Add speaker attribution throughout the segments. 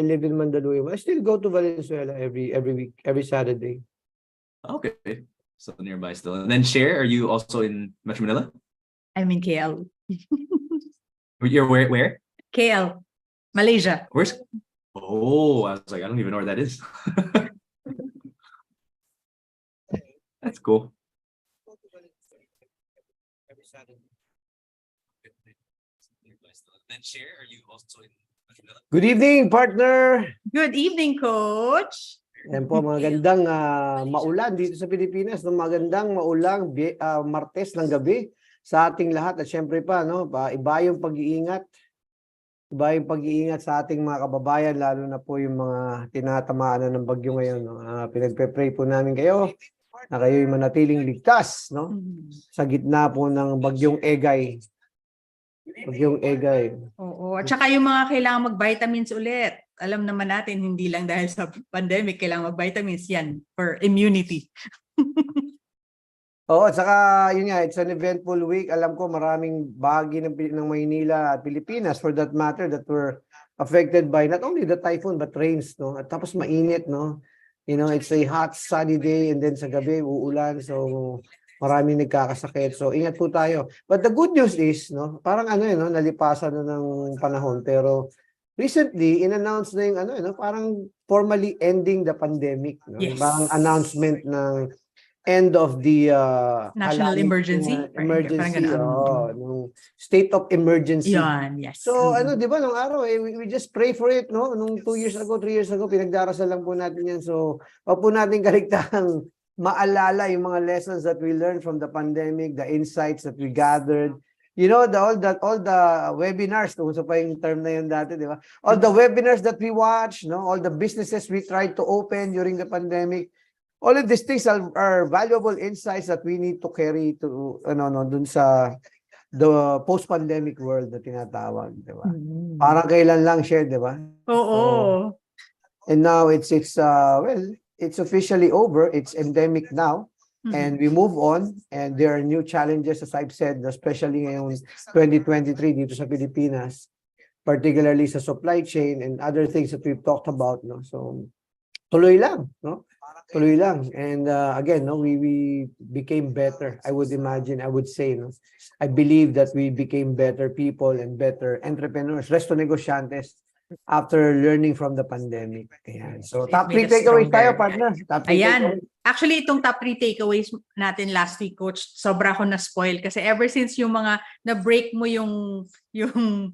Speaker 1: I live in Mandaluyong. I still go to Valenzuela every week, every Saturday.
Speaker 2: Okay. So nearby still. And then Cher, are you also in Metro Manila?
Speaker 3: I'm in KL.
Speaker 2: You're where?
Speaker 3: KL, Malaysia.
Speaker 2: Where's? Oh, I was like, I don't even know where that is. That's cool. Then Cher, are you also in Metro Manila?
Speaker 1: Good evening, partner!
Speaker 3: Good evening, Coach.
Speaker 1: Yan po, magandang maulan dito sa Pilipinas. No? Magandang maulang Martes ng gabi sa ating lahat. At syempre pa, no? Iba yung pag-iingat. Iba yung pag-iingat sa ating mga kababayan, lalo na po yung mga tinatamaan na ng bagyo ngayon. No? Pinagpe-pray po namin kayo na kayo'y manatiling ligtas, no? Sa gitna po ng bagyong Egay. Bagyong Egay.
Speaker 3: Oo. At saka yung mga kailangan mag-vitamins ulit. Alam naman natin, hindi lang dahil sa pandemic, kailangan mag-vitamins yan for immunity.
Speaker 1: Oo, at saka yun nga, it's an eventful week. Alam ko maraming bahagi ng Maynila at Pilipinas for that matter that were affected by not only the typhoon but rains, no? At tapos mainit, no? You know, it's a hot sunny day and then sa gabi uulan. So maraming nagkakasakit. So ingat po tayo. But the good news is, no, parang no, nalipasan na ng panahon, pero recently in-announce na yung parang formally ending the pandemic, no?
Speaker 3: Yes.
Speaker 1: Parang announcement ng end of the
Speaker 3: National emergency.
Speaker 1: Emergency, nung state of emergency.
Speaker 3: Yan, yes.
Speaker 1: So di ba nung araw we just pray for it, no? Nung 2 years ago, 3 years ago, pinagdarasal lang po natin yan. So wag po natin kaligtahang maalala yung mga lessons that we learned from the pandemic, the insights that we gathered. You know, all the webinars, kung sa pa yung term na yun dati, di ba? All the webinars that we watched, no? All the businesses we tried to open during the pandemic. All of these things are valuable insights that we need to carry to dun sa the post-pandemic world na tinatawag, di ba? Parang kailan lang share, di ba?
Speaker 3: Oo.
Speaker 1: And now it's officially over. It's endemic now. And we move on, and there are new challenges, as I've said, especially ngayong 2023 dito sa Pilipinas, particularly sa supply chain and other things that we've talked about, no? So tuloy lang, no? Tuloy lang. And again, no, we became better. I would imagine, I would say, no, I believe that we became better people and better entrepreneurs, resto negosyantes, after learning from the pandemic. Ayan. So top 3 takeaways tayo, partner. Top 3
Speaker 3: Ayan.
Speaker 1: takeaways.
Speaker 3: Actually, itong top 3 takeaways natin last week, Coach, sobra ko na-spoil. Kasi ever since yung mga na-break mo yung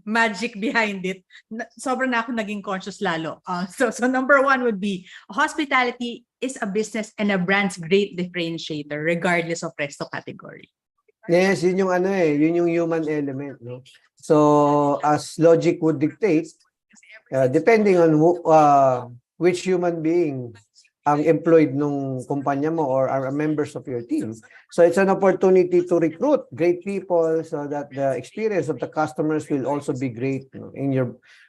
Speaker 3: magic behind it, sobra na ako naging conscious lalo. So number 1 would be, hospitality is a business and a brand's great differentiator regardless of resto category.
Speaker 1: Yes, yun yung yun yung human element, no? So as logic would dictate, depending on which human being ang employed nung kumpanya mo or are members of your team. So it's an opportunity to recruit great people so that the experience of the customers will also be great, no,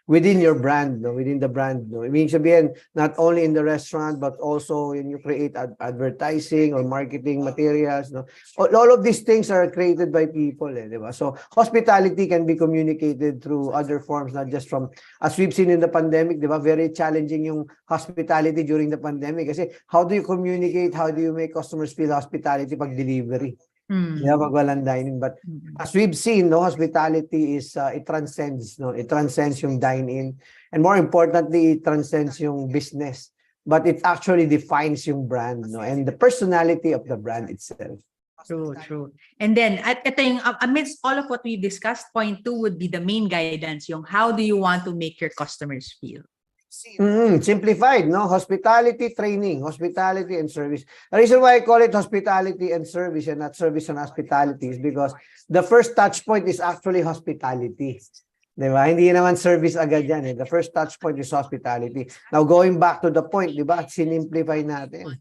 Speaker 1: within your brand, no, within the brand. No. I mean, sabihin, not only in the restaurant, but also when you create advertising or marketing materials. No. All of these things are created by people. Di ba? So hospitality can be communicated through other forms, not just from, as we've seen in the pandemic, di ba? Very challenging yung hospitality during the pandemic. Kasi how do you communicate, how do you make customers feel hospitality pag delivery? Yeah, pag walang dining. But as we've seen, no, hospitality is it transcends, no, it transcends yung dine-in, and more importantly, it transcends yung business. But it actually defines yung brand, no, and the personality of the brand itself.
Speaker 3: True. And then, ito yung, amidst all of what we discussed, point 2 would be the main guidance, yung how do you want to make your customers feel?
Speaker 1: Simplified, no? Hospitality training, hospitality and service. The reason why I call it hospitality and service and not service and hospitality is because the first touch point is actually hospitality. Diba? Hindi naman service agad yan. The first touch point is hospitality. Now, going back to the point, diba? Sinimplify natin.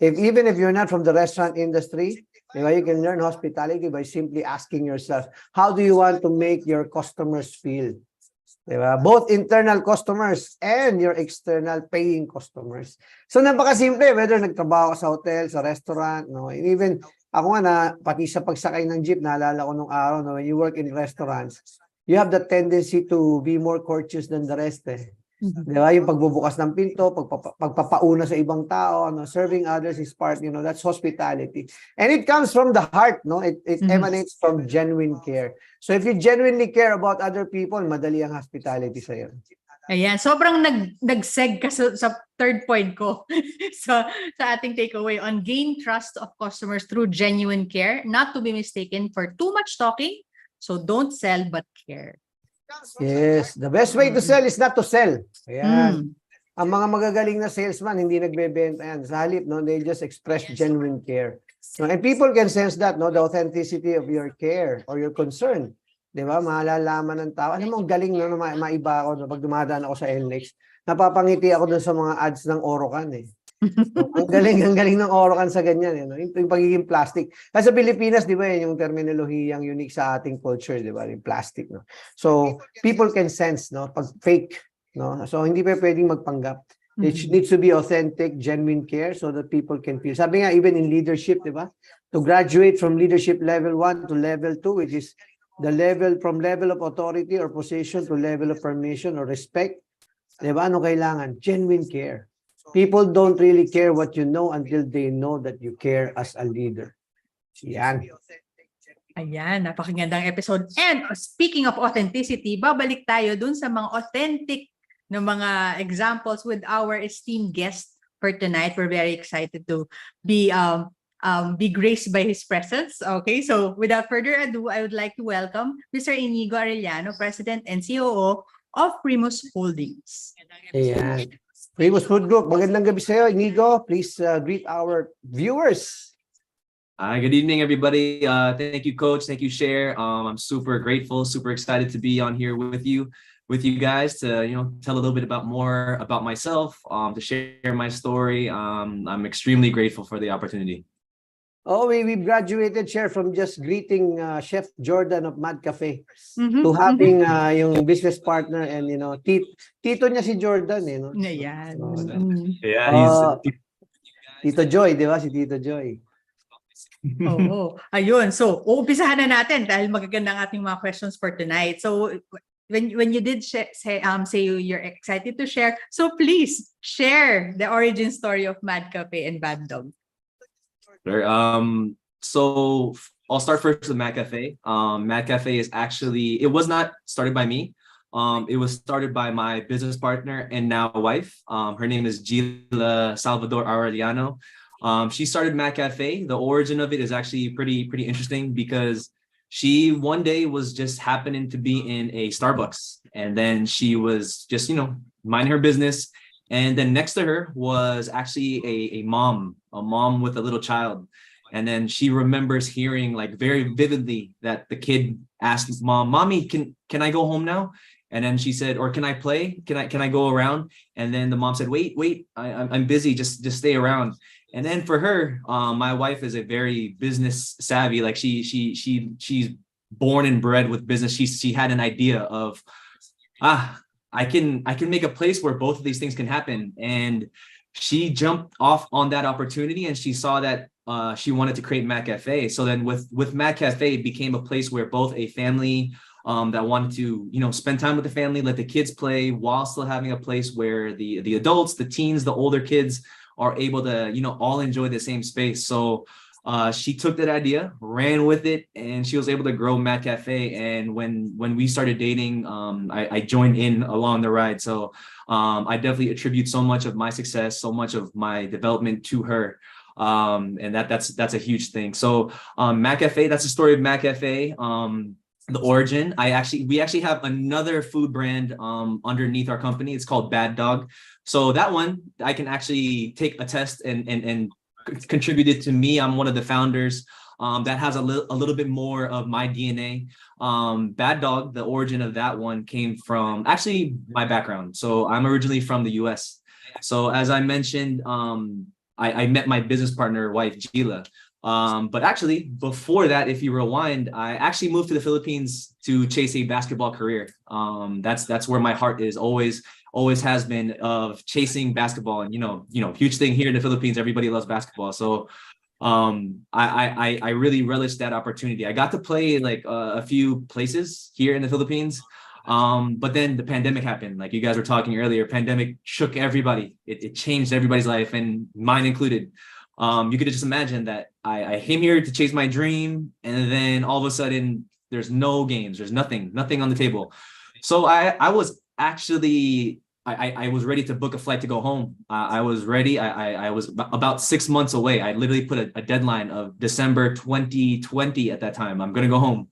Speaker 1: Even if you're not from the restaurant industry, diba? You can learn hospitality by simply asking yourself, how do you want to make your customers feel? Diba? Both internal customers and your external paying customers. So napakasimple, whether nagtrabaho ka sa hotel, sa restaurant, no? And even ako nga na pati sa pagsakay ng jeep, naalala ko nung araw, no, when you work in restaurants, you have the tendency to be more courteous than the rest.
Speaker 3: Mhm.
Speaker 1: Di ba? Yung pagbubukas ng pinto, pagpapauna sa ibang tao, serving others is part, that's hospitality. And it comes from the heart, no? It
Speaker 3: Mhm.
Speaker 1: emanates from genuine care. So if you genuinely care about other people, madali ang hospitality sa'yo.
Speaker 3: Ayan, sobrang nag-seg ka sa third point ko. Sa ating takeaway on gain trust of customers through genuine care, not to be mistaken for too much talking. So don't sell but care.
Speaker 1: Yes, the best way to sell is not to sell. Ayan.
Speaker 3: Mm.
Speaker 1: Ang mga magagaling na salesman, hindi nagbebenta yan. Sa halip, no, they just express genuine care. No, and people can sense that, no, the authenticity of your care or your concern. Di ba? Malalaman ng tao. Alam mo, ang galing na maiba ako no, pag dumadaan ako sa NLEX. Napapangiti ako dun sa mga ads ng Orocan eh. So, ang galing ng Orocan sa ganyan. Eh, no? Yung pagiging plastic. Kasi sa Pilipinas, di ba, yung terminolohiyang unique sa ating culture, di ba? Yung plastic. No? So, people can sense, no, pag fake. No? So, hindi pa pwedeng magpanggap. It needs to be authentic, genuine care so that people can feel. Sabi nga, even in leadership, di ba? To graduate from leadership level 1 to level 2, which is the level from level of authority or position to level of permission or respect. Di ba? Ano kailangan? Genuine care. People don't really care what you know until they know that you care as a leader. Yan.
Speaker 3: Ayan, napakagandang episode. And speaking of authenticity, babalik tayo dun sa mga authentic na mga examples with our esteemed guest for tonight. We're very excited to be graced by his presence. Okay, so without further ado, I would like to welcome Mr. Inigo Arellano, President and COO of Primus Holdings.
Speaker 1: Ayan. Primus Food Group, magandang gabi sa'yo, Inigo. Please greet our viewers.
Speaker 2: Hi, good evening, everybody. Thank you, Coach. Thank you, Cher. I'm super grateful, super excited to be on here with you guys to tell a little bit more about myself, to share my story. I'm extremely grateful for the opportunity.
Speaker 1: Oh, we've graduated, Chair, from just greeting Chef Jordan of Mad Cafe to having yung business partner and tito niya si Jordan eh, no?
Speaker 3: Ayan.
Speaker 2: Yeah, he's
Speaker 1: Tito Joy, di ba? Si Tito Joy.
Speaker 3: Oo. Ayun. So, uumpisahan na natin dahil magaganda ang ating mga questions for tonight. So, when you did say you're excited to share, so please share the origin story of Mad Cafe and Buildng.
Speaker 2: Sure. So I'll start first with Mad Cafe. Mad Cafe is actually, it was not started by me. It was started by my business partner and now wife. Her name is Gila Salvador Aureliano. She started Mad Cafe. The origin of it is actually pretty interesting because she one day was just happening to be in a Starbucks, and then she was just minding her business. And then next to her was actually a mom with a little child. And then she remembers hearing like very vividly that the kid asked mom, "Mommy, can I go home now?" And then she said, "Or can I play? Can I go around?" And then the mom said, wait, I'm busy. Just stay around. And then for her, my wife is a very business savvy. Like she's born and bred with business. She had an idea of, I can make a place where both of these things can happen. And she jumped off on that opportunity and she saw that she wanted to create Mad Cafe. So then with Mad Cafe, it became a place where both a family that wanted to, spend time with the family, let the kids play while still having a place where the adults, the teens, the older kids are able to, all enjoy the same space. So she took that idea, ran with it, and she was able to grow Mad Cafe. And when we started dating, I joined in along the ride. So I definitely attribute so much of my success, so much of my development to her. And that's a huge thing. So Mad Cafe, that's the story of Mad Cafe. The origin, we actually have another food brand underneath our company. It's called Bad Dog. So that one I can actually take a test and contributed to me. I'm one of the founders. That has a little bit more of my DNA. Bad Dog, the origin of that one came from actually my background. So I'm originally from the US. So as I mentioned, I met my business partner, wife, Gila. But actually before that, if you rewind, I actually moved to the Philippines to chase a basketball career. That's where my heart is always has been, of chasing basketball. And huge thing here in the Philippines, everybody loves basketball. So I really relished that opportunity. I got to play like a few places here in the Philippines. But then the pandemic happened. Like you guys were talking earlier, pandemic shook everybody. It changed everybody's life, and mine included. You could just imagine that I came here to chase my dream, and then all of a sudden there's no games, there's nothing on the table. So I was actually I was ready to book a flight to go home. I was ready. I was about 6 months away. I literally put a deadline of December 2020 at that time. I'm gonna go home.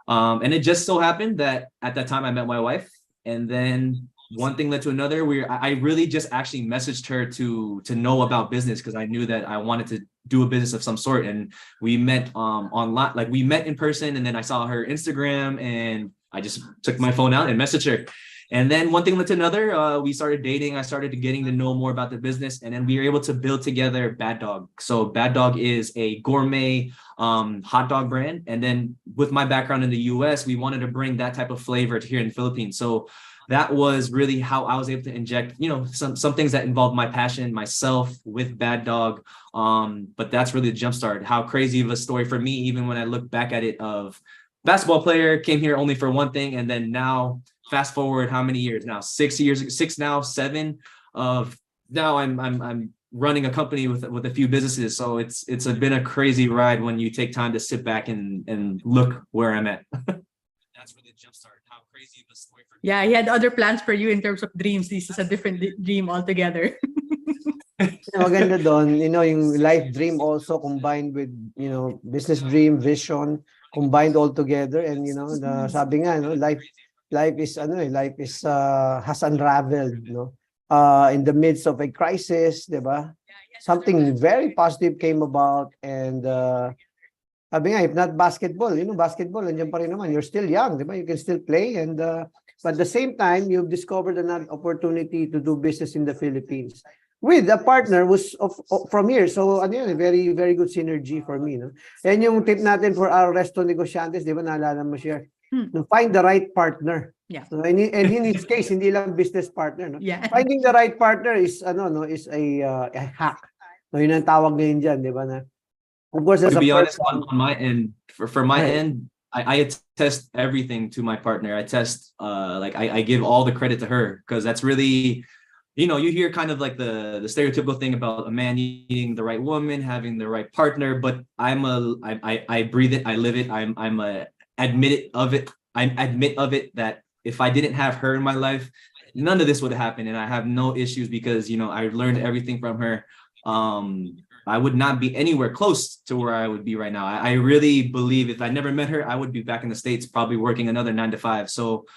Speaker 2: And it just so happened that at that time I met my wife, and then one thing led to another. I really just actually messaged her to know about business, because I knew that I wanted to do a business of some sort. And we met online, like we met in person, and then I saw her Instagram, and I just took my phone out and messaged her. And then one thing led to another. We started dating. I started getting to know more about the business, and then we were able to build together Bad Dog. So Bad Dog is a gourmet hot dog brand. And then with my background in the US, we wanted to bring that type of flavor to here in the Philippines. So that was really how I was able to inject, some things that involved my passion, myself, with Bad Dog. But that's really the jumpstart. How crazy of a story for me, even when I look back at it, of basketball player, came here only for one thing, and then now fast forward how many years now? 6 years, 7 of now I'm running a company with a few businesses. So it's been a crazy ride when you take time to sit back and look where I'm at. That's really the jumpstart. How crazy of a story for me.
Speaker 3: Yeah, he had other plans for you in terms of dreams. This is a different dream altogether.
Speaker 1: Maganda doon, yung life dream also combined with, business dream, vision, combined all together. And, sabi nga, life is has unraveled, in the midst of a crisis, di ba? Something very positive came about, and sabi nga, if not basketball, basketball, nandiyan pa rin naman. You're still young, di ba? You can still play, and but at the same time, you've discovered an opportunity to do business in the Philippines with a partner who's from here. So, very, very good synergy for me, no? And yung tip natin for our Resto negosyantes, di ba, naalala mo siya? Find the right partner.
Speaker 3: Yeah.
Speaker 1: So, and in his case, hindi lang business partner, no?
Speaker 3: Yeah.
Speaker 1: Finding the right partner is is a hack. So, yun ang tawag ngayon dyan, di ba, na? Of course, as
Speaker 2: To
Speaker 1: a
Speaker 2: be honest,
Speaker 1: person,
Speaker 2: on my end, for my
Speaker 1: Right.
Speaker 2: end, I test everything to my partner. I test, I give all the credit to her, because that's really, you hear kind of like the stereotypical thing about a man needing the right woman, having the right partner, but I breathe it, I live it. I'm a admit of it that if I didn't have her in my life, none of this would have happened. And I have no issues, because, I learned everything from her. I would not be anywhere close to where I would be right now. I really believe if I never met her, I would be back in the States, probably working another 9 to 5. So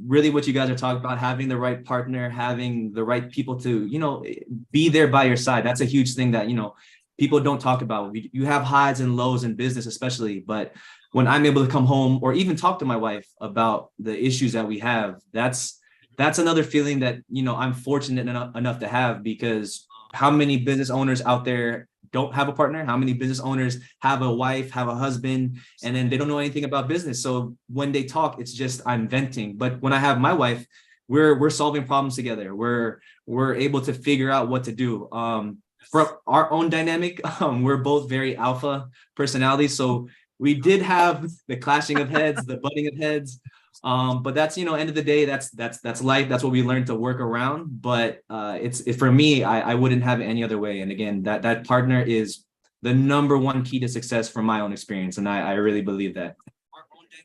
Speaker 2: really what you guys are talking about, having the right partner, having the right people to, be there by your side. That's a huge thing that, people don't talk about. You have highs and lows in business, especially, but when I'm able to come home or even talk to my wife about the issues that we have, that's another feeling that, I'm fortunate enough to have, because how many business owners out there don't have a partner? How many business owners have a wife, have a husband, and then they don't know anything about business? So when they talk, it's just I'm venting. But when I have my wife, we're solving problems together. We're able to figure out what to do. For our own dynamic, we're both very alpha personalities. So we did have the clashing of heads, the butting of heads. But that's, end of the day, that's life. That's what we learned to work around. But it's for me, I wouldn't have it any other way. And again, that partner is the number one key to success from my own experience. And I really believe that.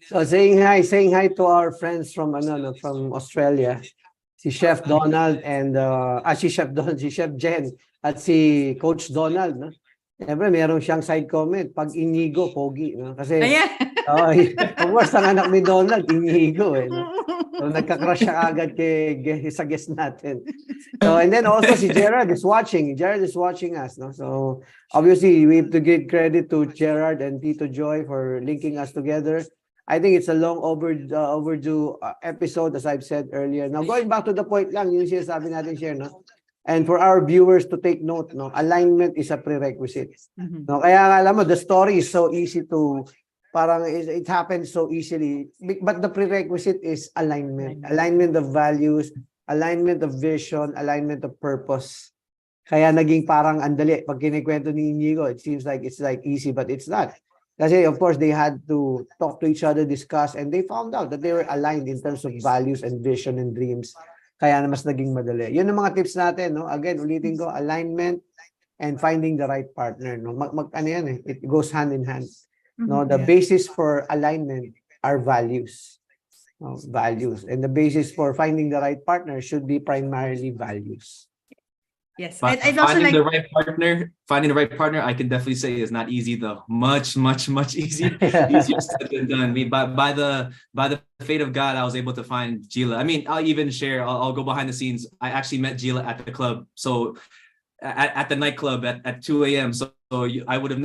Speaker 1: So saying hi to our friends from Australia, si Chef Donald and si Chef Jen at si Coach Donald, no? Siyempre, meron siyang side comment, pag inigo, pogi, no? Kasi
Speaker 3: Ayan.
Speaker 1: of course, ang anak ni Donald, inigo, no? So nagka-crush siya agad sa guest natin. So, and then also si Gerard is watching. Gerard is watching us, no? So obviously we have to give credit to Gerard and Tito Joy for linking us together. I think it's a long overdue episode, as I've said earlier. Now, going back to the point lang, yung sinasabi natin share, no? And for our viewers to take note, no, alignment is a prerequisite. No, kaya alam mo, the story is so easy to, parang it happens so easily. But the prerequisite is alignment. Alignment of values, alignment of vision, alignment of purpose. Kaya naging parang andali. Pag kinikwento ni Inigo, it seems like it's like easy, but it's not. Kasi of course, they had to talk to each other, discuss, and they found out that they were aligned in terms of values and vision and dreams. Kaya na mas naging madali. Yun ang mga tips natin, no? Again, ulitin ko, alignment and finding the right partner, no? Ano yan eh, it goes hand in hand. No, the basis for alignment are values. No, values. And the basis for finding the right partner should be primarily values.
Speaker 3: Yes.
Speaker 2: Finding the right partner, I can definitely say is not easy though. Much easier said than done. I mean, by the fate of God, I was able to find Gila. I mean, I'll even share. I'll go behind the scenes. I actually met Gila at the club. So at the nightclub at 2 a.m. So I would have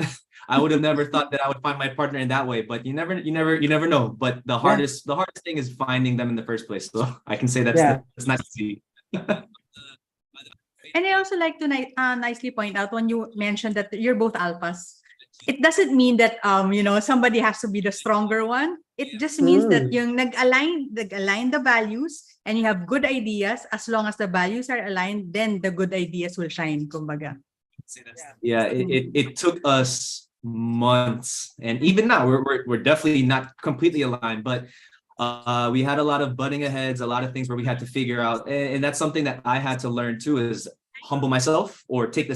Speaker 2: never thought that I would find my partner in that way. But you never know. But the hardest thing is finding them in the first place. So I can say that's not easy.
Speaker 3: And I also like to nicely point out when you mentioned that you're both alphas. It doesn't mean that somebody has to be the stronger one. It just means that yung nag-align the values and you have good ideas. As long as the values are aligned, then the good ideas will shine, kumbaga.
Speaker 2: Yeah, it took us months, and even now we're definitely not completely aligned, but we had a lot of butting heads, a lot of things where we had to figure out, and that's something that I had to learn too, is humble myself or take the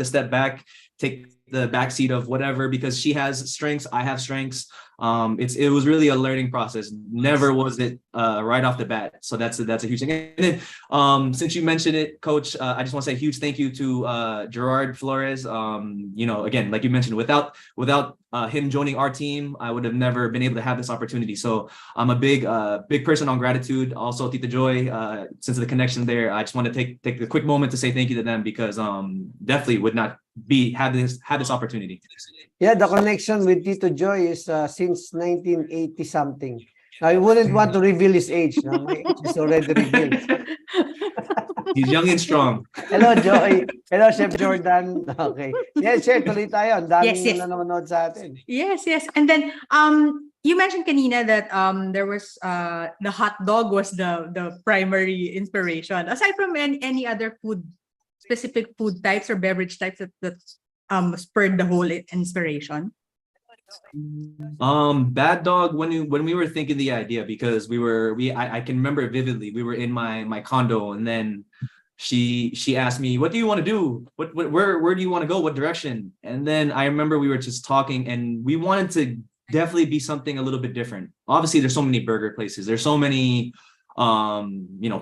Speaker 2: step back, take the backseat of whatever, because she has strengths, I have strengths. It was really a learning process. Never was it right off the bat. So that's a huge thing. And then since you mentioned it, Coach, I just want to say a huge thank you to Gerard Flores. Again, like you mentioned, without him joining our team, I would have never been able to have this opportunity. So I'm a big person on gratitude. Also, Tita Joy, since the connection there, I just want to take a quick moment to say thank you to them, because definitely would not have this opportunity.
Speaker 1: Yeah, the connection with Tito Joy is since 1980 something. Now, I wouldn't want to reveal his age. Now, my age is already revealed.
Speaker 2: He's young and strong.
Speaker 1: Hello, Joy. Hello, Chef Jordan. Okay. Yes, share tuloy tayo. Ang daming nanonood sa atin.
Speaker 3: Yes. And then you mentioned kanina that there was the hot dog was the primary inspiration. Aside from any other specific food types or beverage types that spurred the whole inspiration?
Speaker 2: Bad Dog, when we were thinking the idea, because I can remember vividly, we were in my condo, and then she asked me, what do you want to do? Where do you want to go? What direction? And then I remember we were just talking, and we wanted to definitely be something a little bit different. Obviously, there's so many burger places. There's so many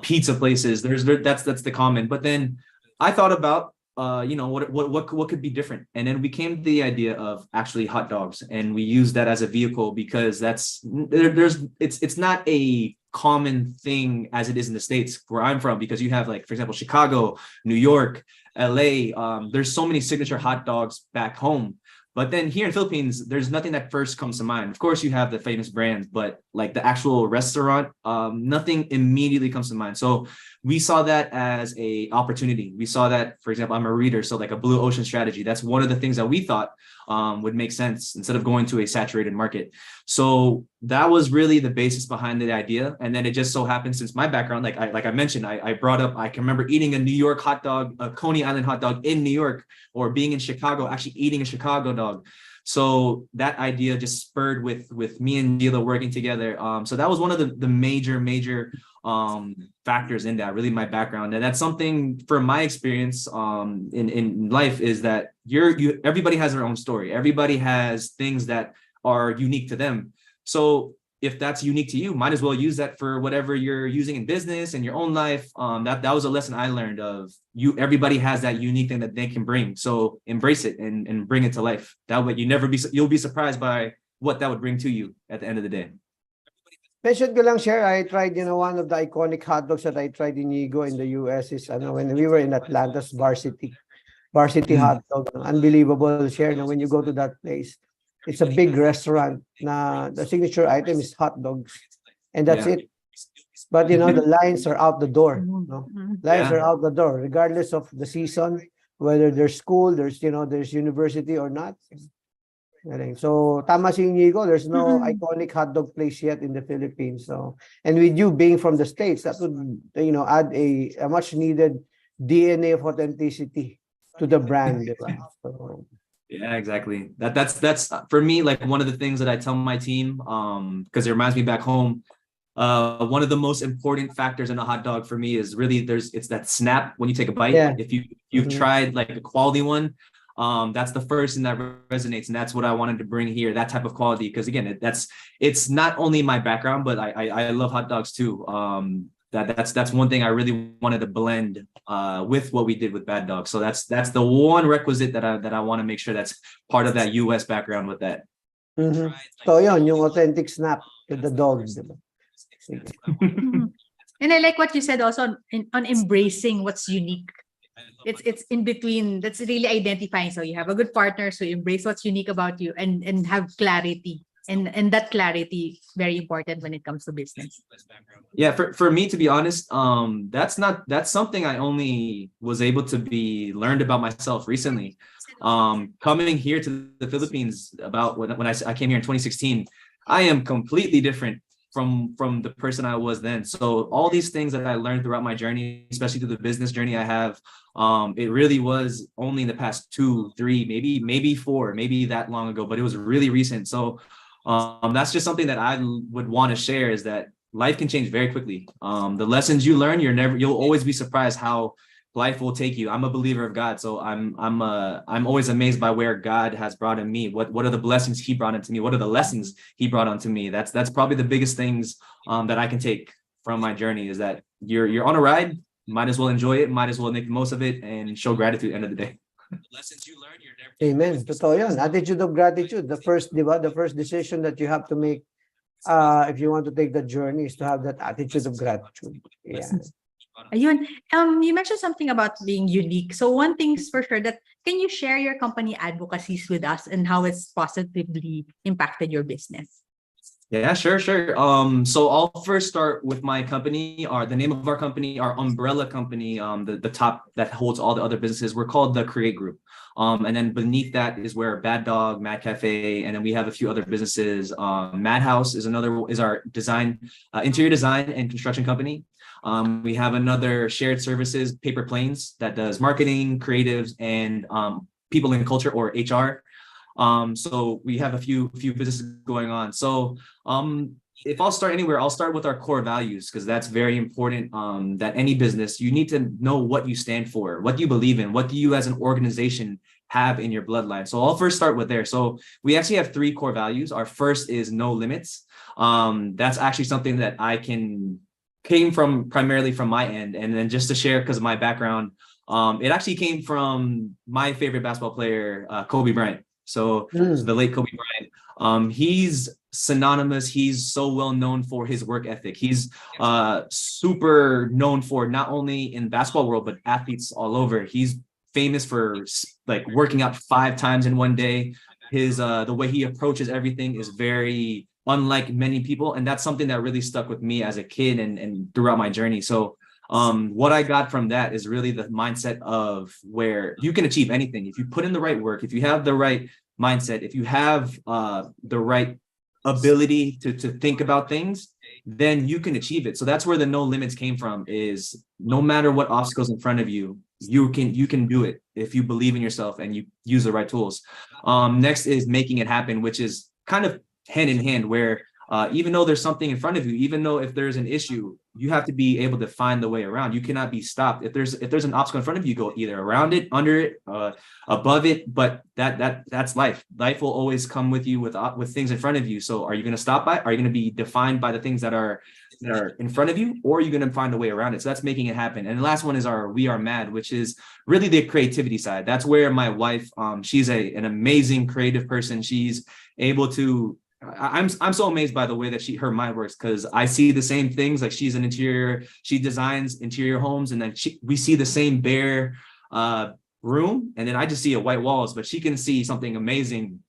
Speaker 2: pizza places. That's the common. But then I thought about what could be different, and then we came to the idea of actually hot dogs, and we use that as a vehicle, because it's not a common thing as it is in the States where I'm from, because you have, like, for example, Chicago, New York, LA. There's so many signature hot dogs back home. But then here in Philippines, there's nothing that first comes to mind. Of course, you have the famous brands, but like the actual restaurant, nothing immediately comes to mind. So we saw that as a opportunity. We saw that, for example, I'm a reader, so like a blue ocean strategy. That's one of the things that we thought would make sense instead of going to a saturated market. So that was really the basis behind the idea. And then it just so happened, since my background, like I mentioned, I brought up, I can remember eating a New York hot dog, a Coney Island hot dog in New York, or being in Chicago, actually eating a Chicago dog. So that idea just spurred with me and Gila working together. So that was one of the major factors in that, really my background. And that's something from my experience in life, is that everybody has their own story. Everybody has things that are unique to them. So if that's unique to you, might as well use that for whatever you're using in business and your own life. That was a lesson I learned of everybody has that unique thing that they can bring. So embrace it and bring it to life. That way you'll be surprised by what that would bring to you at the end of the day.
Speaker 1: Mention ko lang, share, I tried, one of the iconic hot dogs that I tried in Yigo in the US is, when we were in Atlanta's Varsity hot dog. Unbelievable, share, when you go to that place. It's a big restaurant. The signature item is hot dogs, and that's it. But the lines are out the door. Lines are out the door, regardless of the season, whether there's school, there's university or not. So tama si Inigo, there's no iconic hot dog place yet in the Philippines. So, and with you being from the States, that would add a much needed DNA of authenticity to the brand. So,
Speaker 2: Yeah, exactly. That's for me, like one of the things that I tell my team, because it reminds me back home. One of the most important factors in a hot dog for me is really it's that snap when you take a bite.
Speaker 1: Yeah.
Speaker 2: If you've
Speaker 1: Mhm.
Speaker 2: tried like a quality one, that's the first thing that resonates, and that's what I wanted to bring here, that type of quality. Because again, it's not only my background, but I love hot dogs too. That's one thing I really wanted to blend with what we did with Bad Dog. So that's the one requisite that I want to make sure that's part of that US background with that.
Speaker 1: Mhm. So yun, yung authentic snap to the dog, diba? Sige.
Speaker 3: Mhm. And I like what you said also on embracing what's unique. It's in between. That's really identifying. So you have a good partner, so embrace what's unique about you and have clarity. And that clarity very important when it comes to business.
Speaker 2: Yeah, for me to be honest, that's something I only was able to be learned about myself recently. Coming here to the Philippines about when I came here in 2016, I am completely different from the person I was then. So all these things that I learned throughout my journey, especially through the business journey I have, it really was only in the past 2, 3, maybe 4, maybe that long ago, but it was really recent. So that's just something that I would want to share, is that life can change very quickly. The lessons you learn, you'll always be surprised how life will take you. I'm a believer of God, so I'm always amazed by where God has brought in me. What are the blessings He brought into me? What are the lessons He brought onto me? That's probably the biggest things that I can take from my journey, is that you're on a ride, might as well enjoy it, might as well make the most of it, and show gratitude at the end of the day. Lessons you learn, you're never.
Speaker 1: Amen. Totoo yun. Attitude of gratitude. The first, di ba? The first decision that you have to make if you want to take the journey is to have that attitude of gratitude. Yeah.
Speaker 3: Ayun. You mentioned something about being unique. So one thing's for sure that can you share your company advocacies with us and how it's positively impacted your business?
Speaker 2: Yeah, sure. So I'll first start with my company, the name of our company, our umbrella company, the top that holds all the other businesses. We're called the Create Group. And then beneath that is where Bad Dog, Mad Cafe, and then we have a few other businesses. Madhouse is our interior design and construction company. We have another shared services, Paper Planes, that does marketing, creatives, and people in culture, or HR. So we have a few businesses going on. So if I'll start anywhere, I'll start with our core values, because that's very important. That any business, you need to know what you stand for, what you believe in, what do you as an organization have in your bloodline. So I'll first start with there. So we actually have 3 core values. Our first is no limits. That's actually something that came from primarily from my end. And then just to share, because of my background, it actually came from my favorite basketball player, Kobe Bryant. So the late Kobe Bryant, he's synonymous. He's so well known for his work ethic. He's super known for, not only in basketball world, but athletes all over. He's famous for like working out 5 times in one day. His the way he approaches everything is very unlike many people, and that's something that really stuck with me as a kid and throughout my journey. So what I got from that is really the mindset of where you can achieve anything if you put in the right work, if you have the right mindset, if you have the right ability to think about things, then you can achieve it. So that's where the no limits came from, is no matter what obstacles in front of you, you can do it if you believe in yourself and you use the right tools. Next is making it happen, which is kind of hand in hand, where even though there's something in front of you, even though if there's an issue, you have to be able to find the way around. You cannot be stopped. If there's an obstacle in front of you, go either around it, under it, above it. But that's life. Life will always come with you with things in front of you. So are you going to stop by it? Are you going to be defined by the things that are in front of you, or are you going to find a way around it? So that's making it happen. And the last one is our We Are Mad, which is really the creativity side. That's where my wife, she's an amazing creative person. She's able to, I'm so amazed by the way that her mind works, because I see the same things. Like, she designs interior homes, and then we see the same bare room, and then I just see a white walls, but she can see something amazing,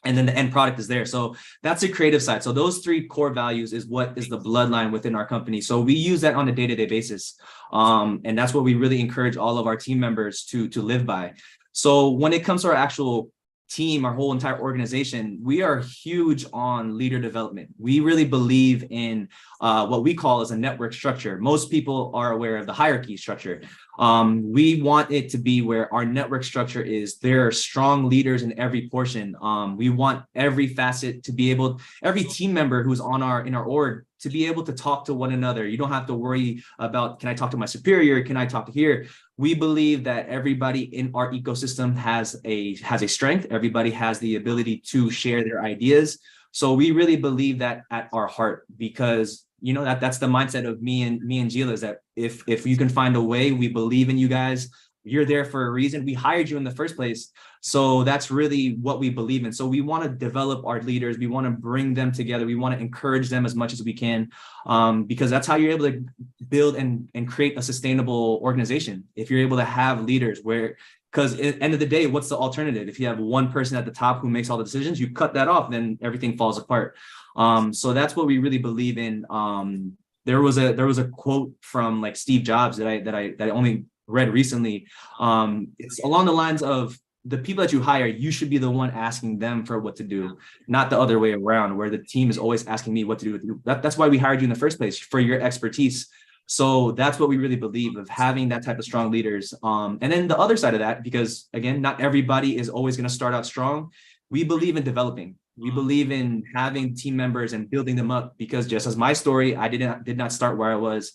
Speaker 2: and then the end product is there. So that's the creative side. So those 3 core values is what is the bloodline within our company. So we use that on a day-to-day basis, and that's what we really encourage all of our team members to live by. So when it comes to our actual team, our whole entire organization, we are huge on leader development. We really believe in what we call as a network structure. Most people are aware of the hierarchy structure. We want it to be where our network structure is. There are strong leaders in every portion. We want every facet to be able, every team member who's in our org to be able to talk to one another. You don't have to worry about, can I talk to my superior? Can I talk to here? We believe that everybody in our ecosystem has a strength. Everybody has the ability to share their ideas. So we really believe that at our heart, because you know that's the mindset of me and Gila, is that if you can find a way, we believe in you guys. You're there for a reason. We hired you in the first place. So that's really what we believe in. So we want to develop our leaders. We want to bring them together. We want to encourage them as much as we can, because that's how you're able to build and create a sustainable organization. If you're able to have leaders because at the end of the day, what's the alternative? If you have one person at the top who makes all the decisions, you cut that off, then everything falls apart. So that's what we really believe in. There was a quote from like Steve Jobs that I only read recently. It's along the lines of, the people that you hire, you should be the one asking them for what to do, not the other way around, where the team is always asking me what to do. That's why we hired you in the first place, for your expertise. So that's what we really believe, of having that type of strong leaders. And then the other side of that, because again, not everybody is always going to start out strong. We believe in developing. We believe in having team members and building them up, because just as my story, I did not start where I was.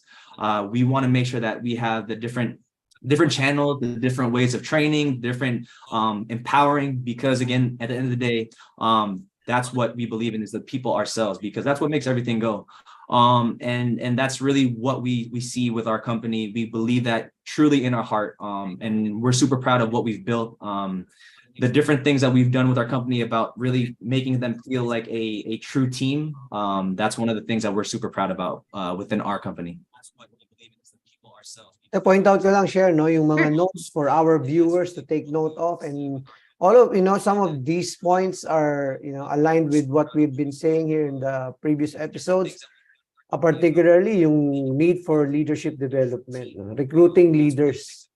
Speaker 2: We want to make sure that we have the different channels, the different ways of training, different empowering, because again, at the end of the day, that's what we believe in, is the people ourselves, because that's what makes everything go. And that's really what we see with our company. We believe that truly in our heart, and we're super proud of what we've built. The different things that we've done with our company about really making them feel like a true team. That's one of the things that we're super proud about within our company. That's what we believe in, is the people ourselves.
Speaker 1: Point out ko lang, share, no, yung mga notes for our viewers to take note of, and all of, some of these points are, aligned with what we've been saying here in the previous episodes, particularly yung need for leadership development, recruiting leaders.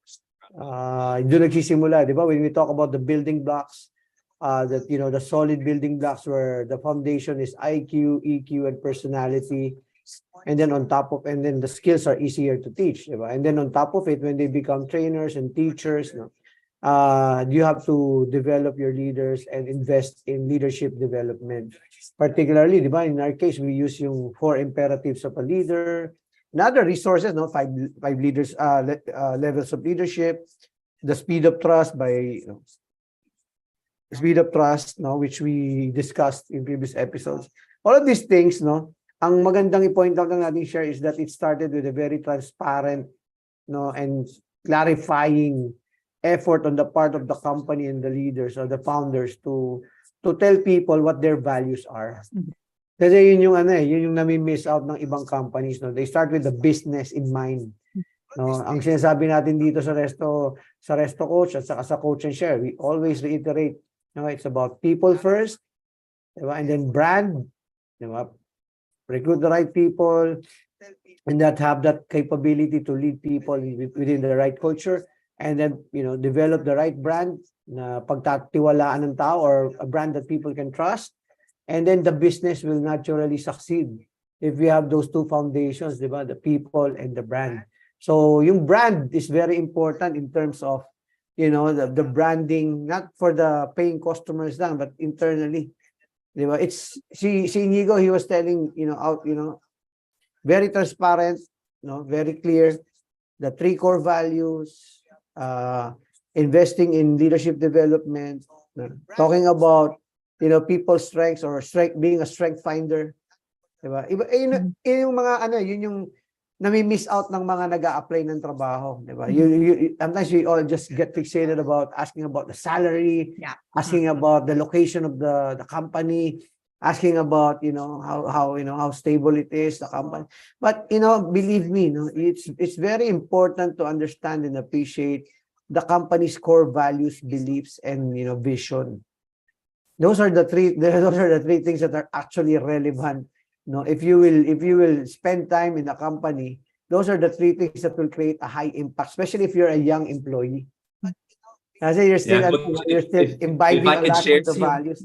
Speaker 1: Doon nagsisimula, di ba? When we talk about the building blocks, that, the solid building blocks where the foundation is IQ, EQ, and personality. And then and then the skills are easier to teach, diba? And then on top of it, when they become trainers and teachers, you have to develop your leaders and invest in leadership development. Particularly, diba, in our case, we use yung 4 imperatives of a leader, and other resources, five leaders, levels of leadership, the speed of trust which we discussed in previous episodes. All of these things, ang magandang i-point out lang natin, share, is that it started with a very transparent, and clarifying effort on the part of the company and the leaders or the founders to tell people what their values are. Kasi yun yung nami-miss out ng ibang companies, They start with the business in mind. Ang sinasabi natin dito sa Resto Coach at saka sa Coach and Share, we always reiterate, it's about people first, diba? And then brand, diba? Recruit the right people, and that have that capability to lead people within the right culture, and then develop the right brand na pagtatiwalaan ng tao, or a brand that people can trust, and then the business will naturally succeed if we have those 2 foundations, diba? The people and the brand. So yung brand is very important in terms of the branding, not for the paying customers lang, but internally. Diba? It's si Inigo, he was telling very transparent, very clear, the 3 core values, investing in leadership development, talking about people's strengths, or being a strength finder, diba? Yung mga yun yung nami-miss out ng mga nag-a-apply ng trabaho, diba? Sometimes we all just get fixated about asking about the salary, asking about the location of the company, asking about how stable it is, the company. But believe me, it's very important to understand and appreciate the company's core values, beliefs, and vision. Those are the 3 things that are actually relevant. If you will spend time in a company, those are the 3 things that will create a high impact, especially if you're a young employee. Kasi you're still,
Speaker 2: Yeah,
Speaker 1: you're still
Speaker 2: if
Speaker 1: imbibing
Speaker 2: I
Speaker 1: a
Speaker 2: could
Speaker 1: lot
Speaker 2: share,
Speaker 1: of the values.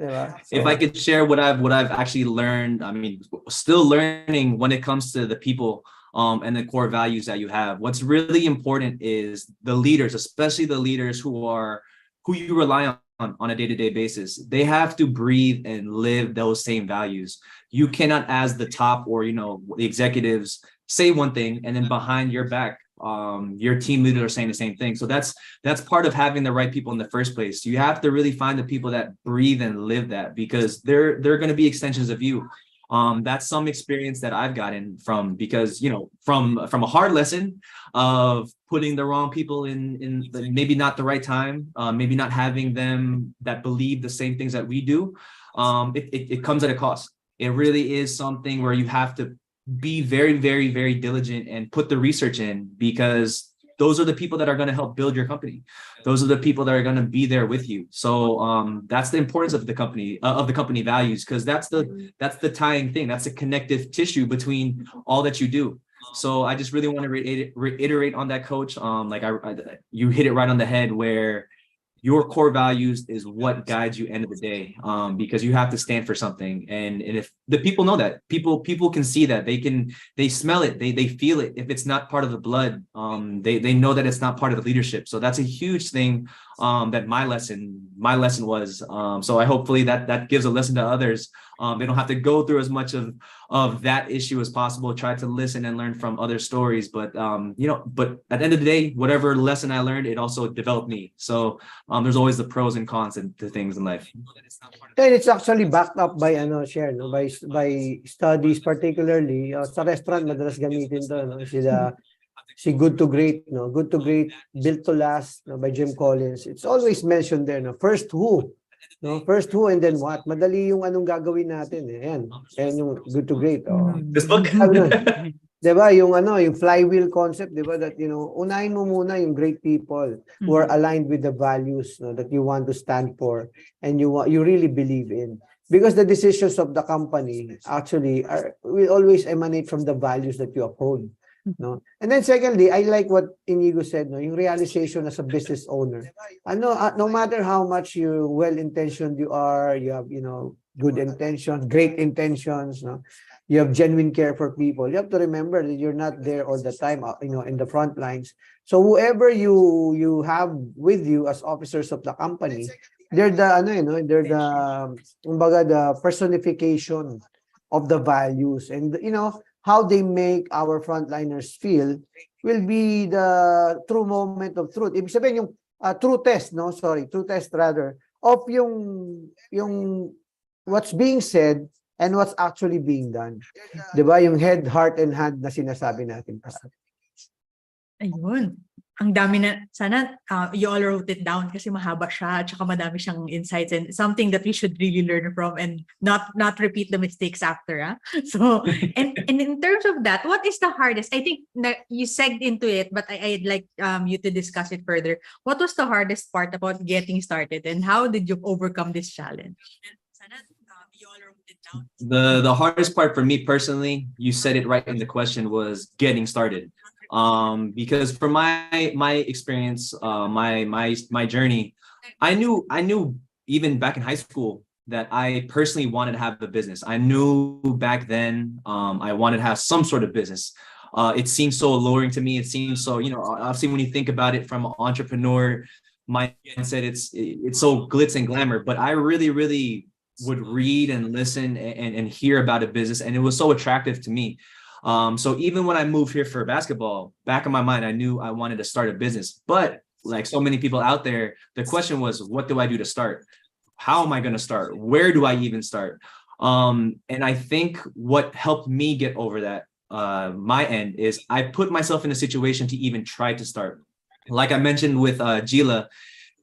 Speaker 1: Diba?
Speaker 2: if
Speaker 1: So,
Speaker 2: I could share what I've actually learned, I mean, still learning when it comes to the people and the core values that you have. What's really important is the leaders, especially the leaders who you rely on a day-to-day basis. They have to breathe and live those same values. You cannot, as the top or the executives, say one thing and then behind your back your team leaders are saying the same thing. So that's part of having the right people in the first place. You have to really find the people that breathe and live that, because they're going to be extensions of you. That's some experience that I've gotten from, because from a hard lesson of putting the wrong people in maybe not the right time, maybe not having them that believe the same things that we do. It comes at a cost. It really is something where you have to be very, very, very diligent and put the research in, because those are the people that are going to help build your company. Those are the people that are going to be there with you. So that's the importance of the company values, because that's the tying thing. That's the connective tissue between all that you do. So I just really want to reiterate on that, Coach. You hit it right on the head, where your core values is what guides you end of the day, because you have to stand for something. And if the people know that, people can see that, they smell it, they feel it. If it's not part of the blood, they know that it's not part of the leadership. So that's a huge thing that my lesson was. So I hopefully that gives a lesson to others. They don't have to go through as much of that issue as possible. Try to listen and learn from other stories, but but at the end of the day, whatever lesson I learned, it also developed me. So there's always the pros and cons to things in life.
Speaker 1: and it's actually backed up by share, no, by studies, particularly sa restaurant madalas gamitin to, no, si Good to Great, no, Good to Great, Built to Last, no, by Jim Collins. It's always mentioned there, no, first who, no, first who and then what. Madali yung anong gagawin natin, eh. Ayan yung Good to Great. Oh.
Speaker 2: This book.
Speaker 1: Diba, yung yung flywheel concept, diba, that unahin mo muna yung great people who are aligned with the values, no, that you want to stand for and you really believe in, because the decisions of the company actually will always emanate from the values that you uphold, no. And then secondly, I like what Inigo said, no, yung realization as a business owner. No matter how much well-intentioned you are, you have good intentions, great intentions, no, you have genuine care for people. You have to remember that you're not there all the time, in the front lines. So whoever you have with you as officers of the company, they're the kumbaga, the personification of the values, and how they make our frontliners feel will be the true moment of truth. Ibig sabihin yung true test rather of yung what's being said and what's actually being done. Diba? Yung head, heart, and hand na sinasabi natin.
Speaker 3: Ayun. Ang dami na, sana you all wrote it down kasi mahaba siya at saka madami siyang insights and something that we should really learn from and not repeat the mistakes after. So, and in terms of that, what is the hardest? I think you segged into it, but I'd like you to discuss it further. What was the hardest part about getting started and how did you overcome this challenge?
Speaker 2: The hardest part for me personally, you said it right in the question, was getting started. Because from my experience, my journey, I knew even back in high school that I personally wanted to have a business. I knew back then I wanted to have some sort of business. It seems so alluring to me. It seems so, obviously when you think about it from an entrepreneur mindset, it's so glitz and glamour. But I really would read and listen and hear about a business, and it was so attractive to me. So even when I moved here for basketball, back in my mind, I knew I wanted to start a business. But like so many people out there, the question was, what do I do to start? How am I going to start? Where do I even start? And I think what helped me get over that, my end, is I put myself in a situation to even try to start. Like I mentioned with Gila,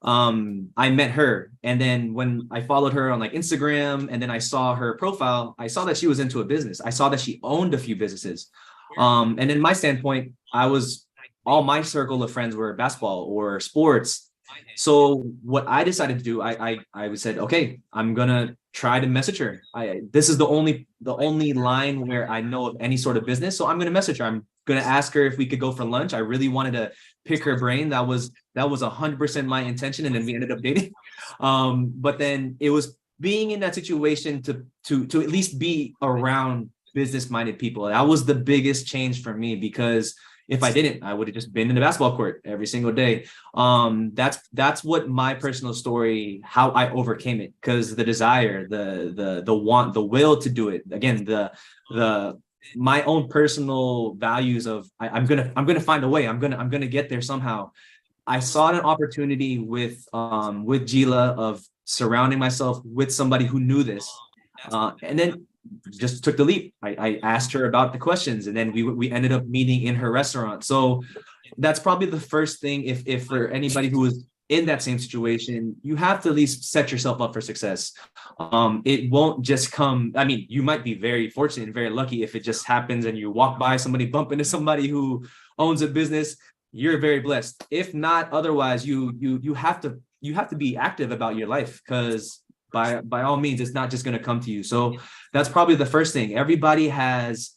Speaker 2: I met her, and then when I followed her on like Instagram, and then I saw her profile, I saw that she was into a business. I saw that she owned a few businesses. And in my standpoint, all my circle of friends were basketball or sports. So what I decided to do, I said, okay, I'm gonna try to message her. This is the only line where I know of any sort of business. So I'm gonna message her. gonna ask her if we could go for lunch. I really wanted to pick her brain. That was 100% my intention, and then we ended up dating. But then it was being in that situation to at least be around business-minded people. That was the biggest change for me, because if I didn't, I would have just been in the basketball court every single day. That's what my personal story, how I overcame it, because the desire, the want, the will to do it. Again, the my own personal values of I'm gonna find a way. I'm gonna get there somehow. I saw an opportunity with Gila of surrounding myself with somebody who knew this, and then just took the leap. I asked her about the questions, and then we ended up meeting in her restaurant. So that's probably the first thing. If for anybody who is in that same situation, you have to at least set yourself up for success. It won't just come. I mean, you might be very fortunate and very lucky if it just happens and you walk by somebody, bump into somebody who owns a business. You're very blessed. If not, otherwise, you have to be active about your life, because by all means, it's not just going to come to you. So that's probably the first thing. Everybody has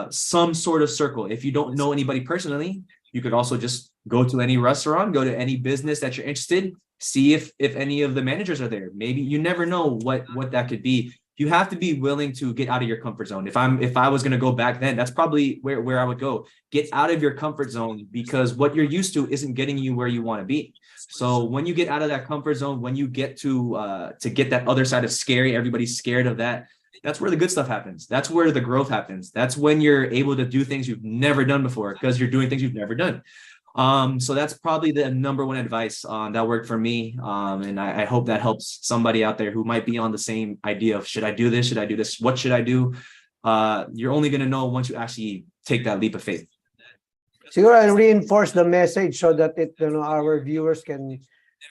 Speaker 2: some sort of circle. If you don't know anybody personally, you could also just go to any restaurant, go to any business that you're interested, see if any of the managers are there. Maybe you never know what that could be. You have to be willing to get out of your comfort zone. If I was going to go back then, that's probably where I would go. Get out of your comfort zone, because what you're used to isn't getting you where you want to be. So when you get out of that comfort zone, when you get to get that other side of scary, everybody's scared of that. That's where the good stuff happens. That's where the growth happens. That's when you're able to do things you've never done before, because you're doing things you've never done. So that's probably the number one advice that worked for me. And I hope that helps somebody out there who might be on the same idea of, should I do this? Should I do this? What should I do? You're only going to know once you actually take that leap of faith.
Speaker 1: Siguro I'll reinforce the message so that our viewers can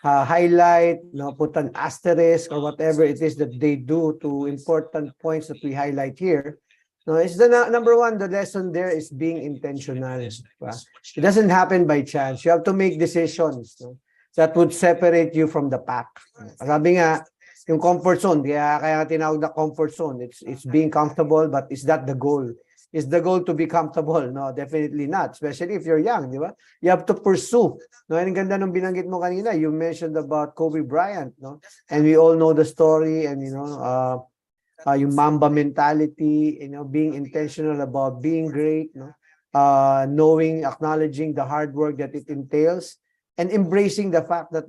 Speaker 1: highlight, put an asterisk or whatever it is that they do to important points that we highlight here. No, it's the number one. The lesson there is being intentional. It doesn't happen by chance. You have to make decisions that would separate you from the pack. Sabi nga, yung comfort zone, kaya tinawag na comfort zone. It's being comfortable, but is that the goal? Is the goal to be comfortable? No, definitely not. Especially if you're young, di ba? You have to pursue. No, ang ganda nung binanggit mo kanina. You mentioned about Kobe Bryant, no? And we all know the story, and yung Mamba mentality, being intentional about being great, knowing, acknowledging the hard work that it entails, and embracing the fact that,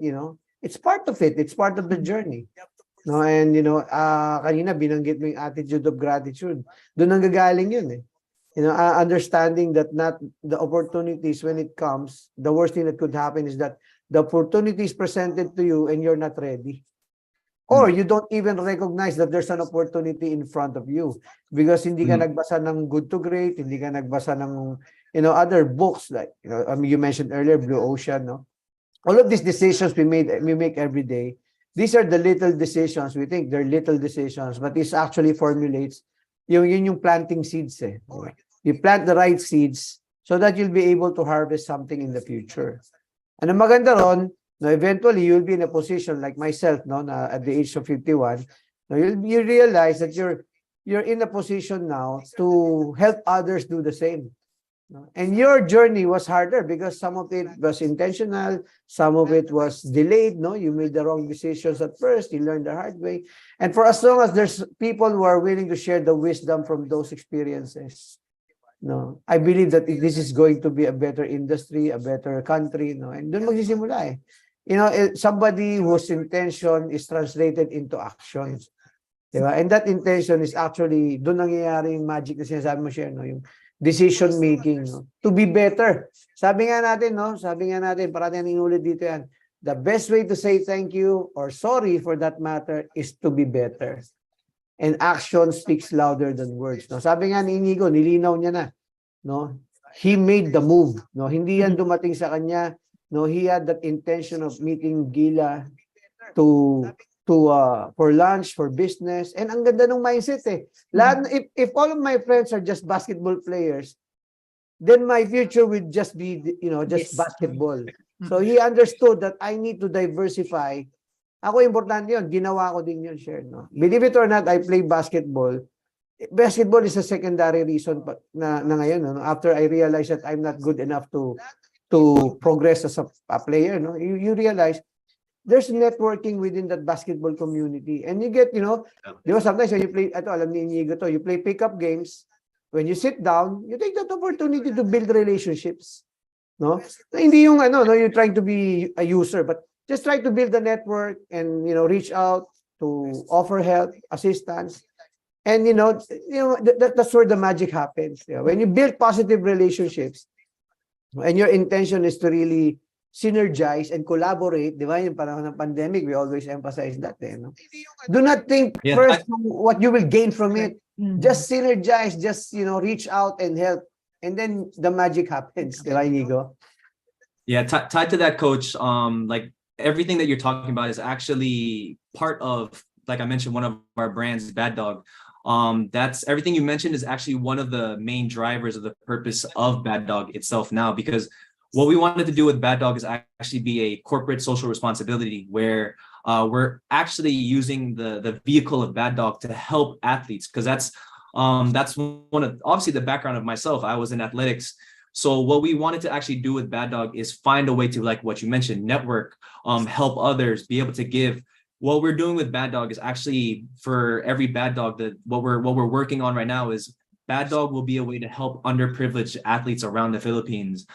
Speaker 1: it's part of it. It's part of the journey. No, and kanina binanggit mo yung attitude of gratitude. Doon ang gagaling yun eh. Understanding that not the opportunities when it comes, the worst thing that could happen is that the opportunity is presented to you and you're not ready. Or you don't even recognize that there's an opportunity in front of you because hindi ka nagbasa ng Good to Great, hindi ka nagbasa ng other books like you mentioned earlier, Blue Ocean, no? All of these decisions we make every day. These are the little decisions. We think they're little decisions, but this actually formulates yung planting seeds eh. You plant the right seeds so that you'll be able to harvest something in the future. And ang maganda ron, eventually you'll be in a position like myself, at the age of 51. You realize that you're in a position now to help others do the same. And your journey was harder because some of it was intentional, some of it was delayed. You made the wrong decisions at first, you learned the hard way. And for as long as there's people who are willing to share the wisdom from those experiences, I believe that this is going to be a better industry, a better country, and doon magsisimula eh. Somebody whose intention is translated into actions. Diba? And that intention is actually, doon nangyayari yung magic na sinasabi mo, share, yung decision making, to be better. Sabi nga natin, parati ang inulit dito yan, the best way to say thank you or sorry for that matter is to be better. And action speaks louder than words. Sabi nga ni Inigo, nilinaw niya na, he made the move. Hindi yan dumating sa kanya. He had that intention of meeting Gila for lunch, for business. And ang ganda ng mindset eh. If all of my friends are just basketball players, then my future would just be, just basketball. So he understood that I need to diversify. Ako, importante yun. Ginawa ko din yun, share. Believe it or not, I play basketball. basketball is a secondary reason na ngayon, no? After I realized that I'm not good enough to progress as a player, no? You realize there's networking within that basketball community, and you get, di ba, sometimes when you play, alam ni Inigo to, you play pickup games. When you sit down, you take that opportunity to build relationships, no? Hindi yung no, you're trying to be a user, but just try to build a network and reach out to offer help, assistance, and that's where the magic happens. When you build positive relationships, and your intention is to really synergize and collaborate, di ba? Yung panahon ng pandemic, we always emphasize that. No? Do not think first what you will gain from it. Just synergize, just reach out and help, and then the magic happens. Di ba, Inigo?
Speaker 2: Yeah, tied to that, Coach. Like everything that you're talking about is actually part of, like I mentioned, one of our brands, Bad Dog. That's everything you mentioned is actually one of the main drivers of the purpose of Bad Dog itself now, because what we wanted to do with Bad Dog is actually be a corporate social responsibility where we're actually using the vehicle of Bad Dog to help athletes, because that's one of, obviously, the background of myself. I was in athletics. So what we wanted to actually do with Bad Dog is find a way to, like what you mentioned, network, help others, be able to give. What we're doing with Bad Dog is actually, for every Bad Dog, that what we're working on right now is Bad Dog will be a way to help underprivileged athletes around the Philippines,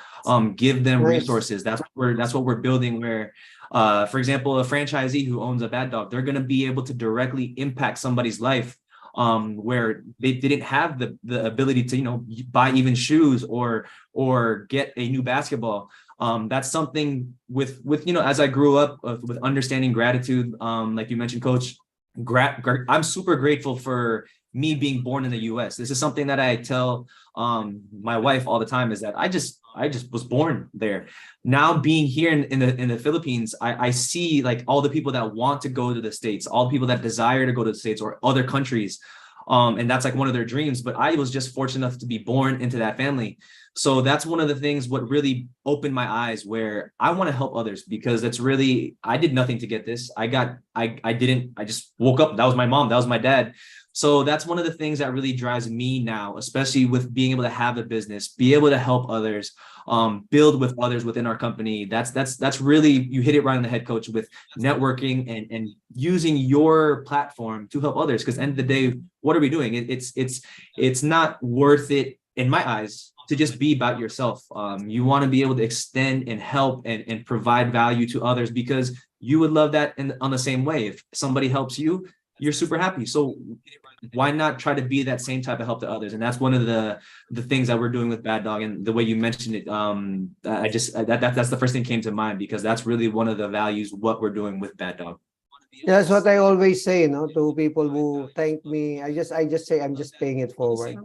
Speaker 2: give them resources. That's what we're building. Where, for example, a franchisee who owns a Bad Dog, they're going to be able to directly impact somebody's life, where they didn't have the ability to buy even shoes or get a new basketball. That's something with as I grew up with understanding gratitude, like you mentioned, Coach, I'm super grateful for me being born in the US. This is something that I tell my wife all the time, is that I just was born there. Now being here in the Philippines, I see like all the people that want to go to the States, all the people that desire to go to the States or other countries. And that's like one of their dreams. But I was just fortunate enough to be born into that family. So that's one of the things what really opened my eyes, where I want to help others, because it's really, I did nothing to get this. I just woke up. That was my mom. That was my dad. So that's one of the things that really drives me now, especially with being able to have a business, be able to help others, build with others within our company. That's really, you hit it right on the head, Coach, with networking and using your platform to help others. Because at the end of the day, what are we doing? It's not worth it, in my eyes, to just be about yourself. You want to be able to extend and help and provide value to others, because you would love that on the same way. If somebody helps you, you're super happy. So why not try to be that same type of help to others? And that's one of the things that we're doing with Bad Dog. And the way you mentioned it, that's the first thing came to mind, because that's really one of the values, what we're doing with Bad Dog.
Speaker 1: That's what I always say, to people who thank me. I just say I'm just paying it forward,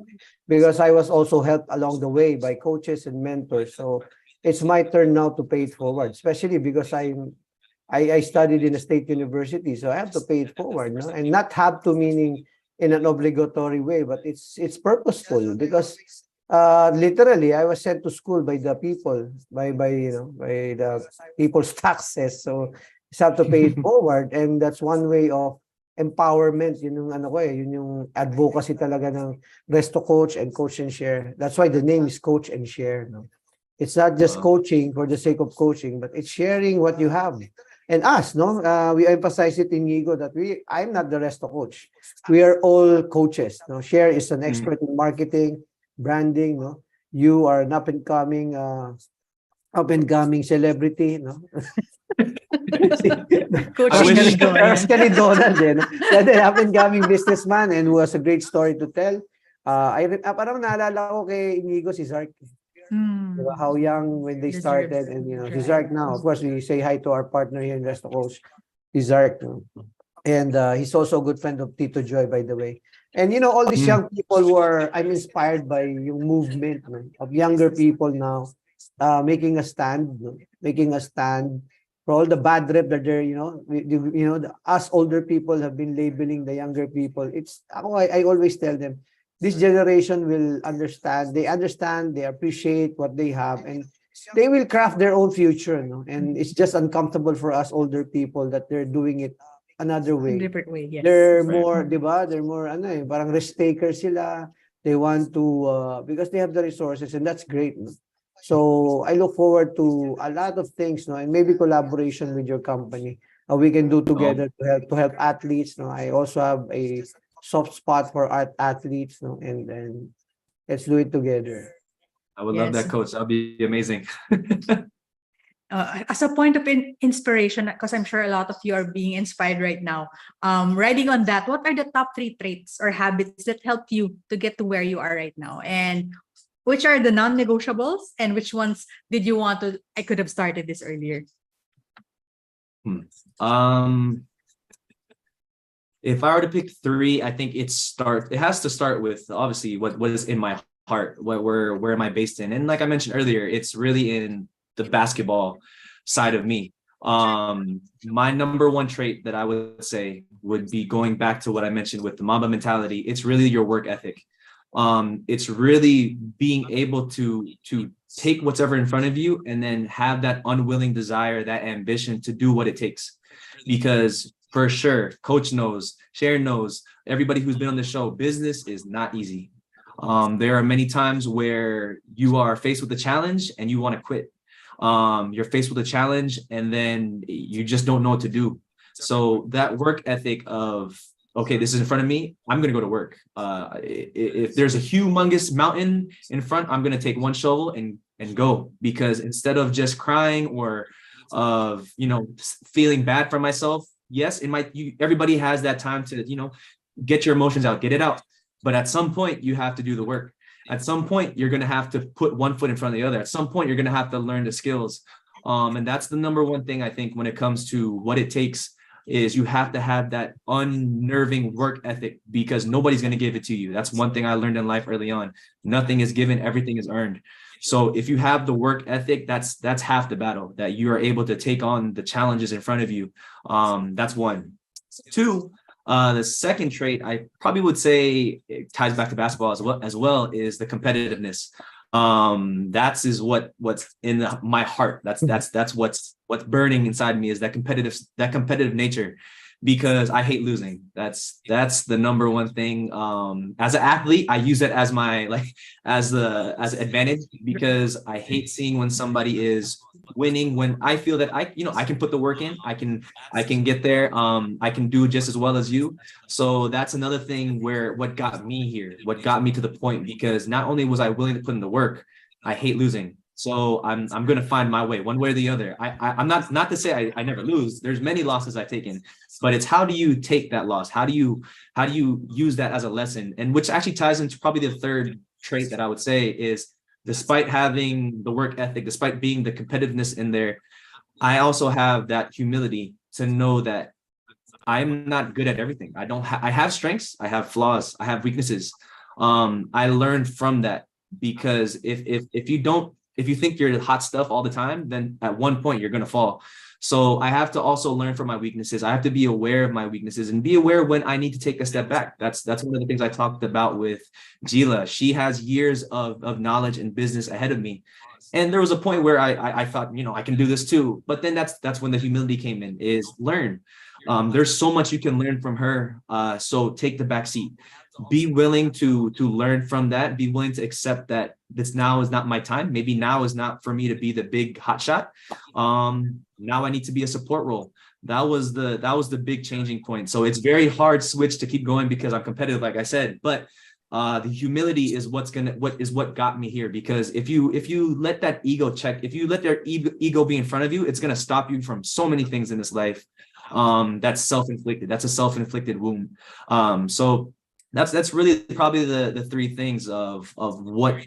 Speaker 1: because I was also helped along the way by coaches and mentors. So it's my turn now to pay it forward, especially because I studied in a state university, so I have to pay it forward, and not have to, meaning in an obligatory way, but it's purposeful, because literally I was sent to school by the people, by the people's taxes. So you have to pay it forward, and that's one way of empowerment. Yun yung advocacy talaga ng Resto Coach and Coach and Share. That's why the name is Coach and Share. It's not just coaching for the sake of coaching, but it's sharing what you have. And us, we emphasize it in Yigo that I'm not the Resto Coach. We are all coaches. Share is an expert in marketing, branding. You are an up and coming celebrity.
Speaker 3: Coach
Speaker 1: Kelly Donald, up and coming businessman, and who has a great story to tell. Parang naalala ko kay Inigo si Zark. How young when they started, and si Zark now, of course, we say hi to our partner here in Resto Coach, si Zark, and he's also a good friend of Tito Joy, by the way. And all these young people who I'm inspired by yung movement of younger people now, making a stand for all the bad rep that they're, us older people have been labeling the younger people. I always tell them, this generation will understand, they appreciate what they have, and they will craft their own future. And it's just uncomfortable for us older people that they're doing it another way.
Speaker 3: Different way, yes.
Speaker 1: They're
Speaker 2: Right.
Speaker 1: more, di ba? They're more, ano eh, parang risk taker sila. They want to, because they have the resources, and that's great. No? So I look forward to a lot of things, no, and maybe collaboration with your company. We can do together to help athletes. No, I also have a soft spot for athletes. No, and let's do it together.
Speaker 2: I would love
Speaker 3: Yes.
Speaker 2: that, coach. That'd be amazing.
Speaker 3: As a point of inspiration, because I'm sure a lot of you are being inspired right now, riding on that, what are the top 3 traits or habits that help you to get to where you are right now? And which are the non-negotiables, and which ones did you want to, I could have started this earlier?
Speaker 2: If I were to pick 3, I think it has to start with obviously what is in my heart, where am I based in? And like I mentioned earlier, it's really in the basketball side of me. My number 1 trait that I would say would be going back to what I mentioned with the Mamba mentality. It's really your work ethic. It's really being able to take what's ever in front of you and then have that unwilling desire, that ambition to do what it takes. Because for sure, coach knows, Sharon knows, everybody who's been on the show, business is not easy. There are many times where you are faced with a challenge and you want to quit. You're faced with a challenge and then you just don't know what to do. So that work ethic of, okay, this is in front of me, I'm going to go to work. If there's a humongous mountain in front, I'm going to take one shovel and go, because instead of just crying or of, feeling bad for myself, yes, everybody has that time to, get your emotions out, get it out. But at some point you have to do the work. At some point, you're going to have to put one foot in front of the other. At some point, you're going to have to learn the skills. And that's the number 1 thing I think when it comes to what it takes is you have to have that unnerving work ethic, because nobody's going to give it to you. That's one thing I learned in life early on. Nothing is given, everything is earned. So if you have the work ethic, that's half the battle, that you are able to take on the challenges in front of you. That's 1. 2, the second trait I probably would say it ties back to basketball as well is the competitiveness. That's what's in my heart. That's what's burning inside me, is that competitive nature, because I hate losing. That's the number 1 thing. As an athlete, I use it as my as advantage, because I hate seeing when somebody is winning, when I feel that I can put the work in, I can get there, I can do just as well as you. So that's another thing where what got me here, what got me to the point, because not only was I willing to put in the work, I hate losing. So I'm going to find my way one way or the other. I'm not to say I never lose. There's many losses I've taken, but it's how do you take that loss? How do you use that as a lesson? And which actually ties into probably the third trait that I would say is, despite having the work ethic, despite being the competitiveness in there, I also have that humility to know that I'm not good at everything. I have strengths, I have flaws, I have weaknesses. I learned from that, because if you think you're hot stuff all the time, then at one point you're going to fall. So I have to also learn from my weaknesses. I have to be aware of my weaknesses and be aware when I need to take a step back. That's one of the things I talked about with Gila. She has years of knowledge and business ahead of me. And there was a point where I thought, I can do this too. But then that's when the humility came in, is learn. There's so much you can learn from her. So take the back seat. Be willing to learn from that. Be willing to accept that this now is not my time. Maybe now is not for me to be the big hot shot. Now I need to be a support role. That was the big changing point. So it's very hard switch to keep going, because I'm competitive, like I said, but the humility is what got me here. Because if you let that ego check, if you let their ego be in front of you, it's going to stop you from so many things in this life. That's self-inflicted. That's a self-inflicted wound. So that's really probably the 3 things of what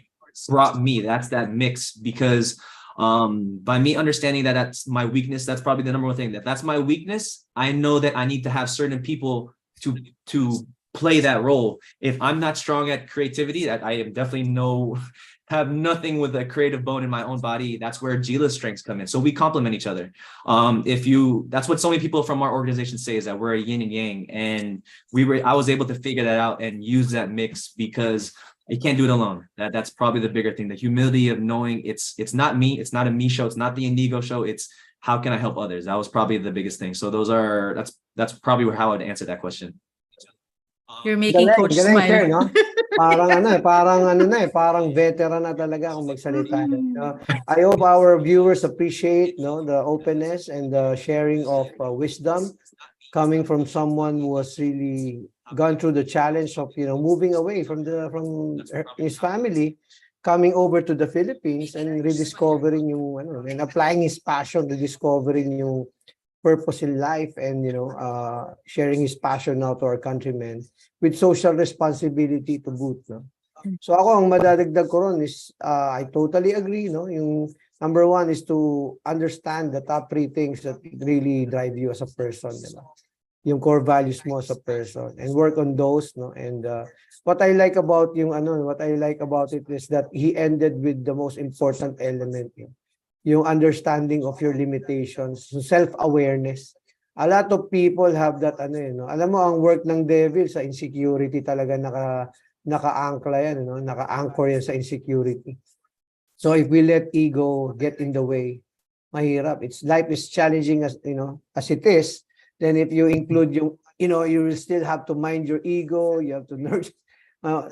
Speaker 2: brought me. That's that mix, because by me understanding that that's my weakness, that's probably the number 1 thing. That's my weakness. I know that I need to have certain people to play that role. If I'm not strong at creativity, that I am definitely have nothing with a creative bone in my own body. That's where Gila's strengths come in. So we complement each other. That's what so many people from our organization say, is that we're a yin and yang. And I was able to figure that out and use that mix, because you can't do it alone. That's probably the bigger thing. The humility of knowing it's not me. It's not a me show. It's not the Indigo show. It's how can I help others? That was probably the biggest thing. So that's probably how I'd answer that question.
Speaker 3: You're making Coach
Speaker 1: Galing,
Speaker 3: smile.
Speaker 1: sir, no? Parang veteran na talaga kung magsalita. No? I hope our viewers appreciate, no, the openness and the sharing of wisdom coming from someone who has really gone through the challenge of, moving away from his family, coming over to the Philippines and rediscovering and applying his passion, rediscovering yung purpose in life, and sharing his passion now to our countrymen with social responsibility to boot, no? So ako, ang madadagdag ko ron is I totally agree, no? Yung number one is to understand the top 3 things that really drive you as a person, diba? Yung core values mo as a person, and work on those, no? And what I like about it is that he ended with the most important element, yung understanding of your limitations, self-awareness. A lot of people have that, no? Alam mo, ang work ng devil sa insecurity talaga naka-ankla yan, no? Naka-anchor yan sa insecurity. So if we let ego get in the way, mahirap. Life is challenging as it is. Then if you include you will still have to mind your ego, you have to nurture,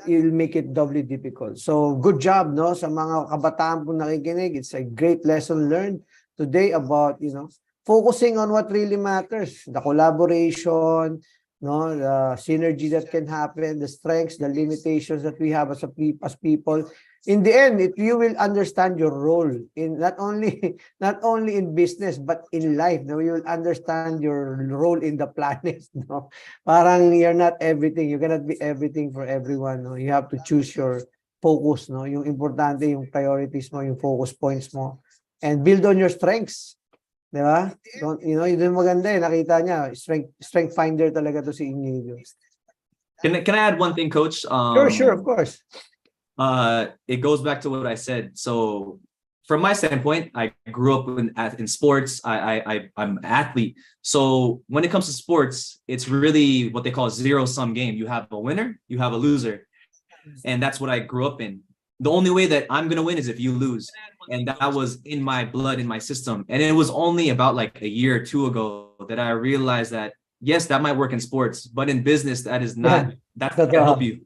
Speaker 1: you'll make it doubly difficult. So good job, no, sa mga kabataan po nakikinig. It's a great lesson learned today about, focusing on what really matters, the collaboration, no, the synergy that can happen, the strengths, the limitations that we have as people. In the end, if you will understand your role in not only in business but in life, no, you will understand your role in the planet, no. Parang you're not everything, you cannot be everything for everyone, no. You have to choose your focus, no. Yung importante yung priorities mo, yung focus points mo, and build on your strengths. Di ba? Yun yung maganda nakita niya, strength finder talaga to si Inigo.
Speaker 2: Can I add one thing, Coach?
Speaker 1: Sure, of course.
Speaker 2: It goes back to what I said. So from my standpoint, I grew up in sports. I'm an athlete. So when it comes to sports, it's really what they call a zero-sum game. You have a winner, you have a loser. And that's what I grew up in. The only way that I'm going to win is if you lose. And that was in my blood, in my system. And it was only about like a year or 2 ago that I realized that, yes, that might work in sports, but in business, that is not, that's not going to help you.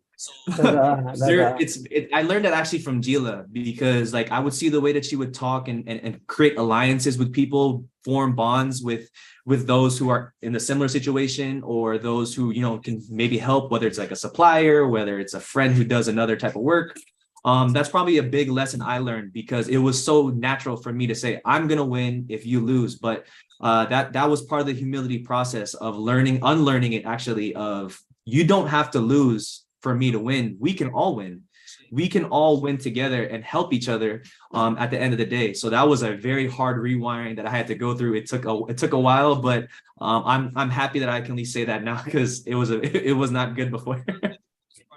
Speaker 2: I learned that actually from Gila, because like I would see the way that she would talk and create alliances with people, form bonds with those who are in a similar situation, or those who can maybe help, whether it's like a supplier, whether it's a friend who does another type of work. That's probably a big lesson I learned, because it was so natural for me to say, I'm gonna win if you lose. But that was part of the humility process of unlearning it actually, of you don't have to lose for me to win. We can all win. We can all win together and help each other at the end of the day. So that was a very hard rewiring that I had to go through. It took a while, but I'm happy that I can at least say that now, because it was not good before.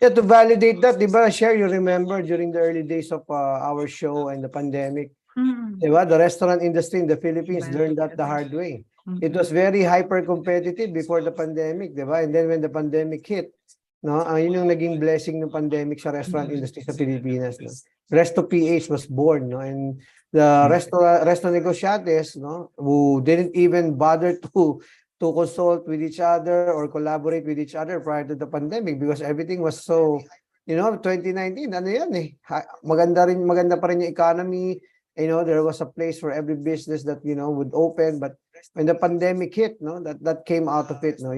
Speaker 1: Yeah, to validate that, diba, Cher, you remember during the early days of our show and the pandemic, diba, the restaurant industry in the Philippines learned that the hard way. It was very hyper-competitive before the pandemic, diba? And then when the pandemic hit, no, yun yung naging blessing ng pandemic sa restaurant industry sa Pilipinas. No? Resto PH was born, no? And the Resto Negosyates, no, who didn't even bother to consult with each other or collaborate with each other prior to the pandemic, because everything was so, 2019, ano yan maganda pa rin yung economy, there was a place for every business that, would open. But when the pandemic hit, no, that came out of it, no,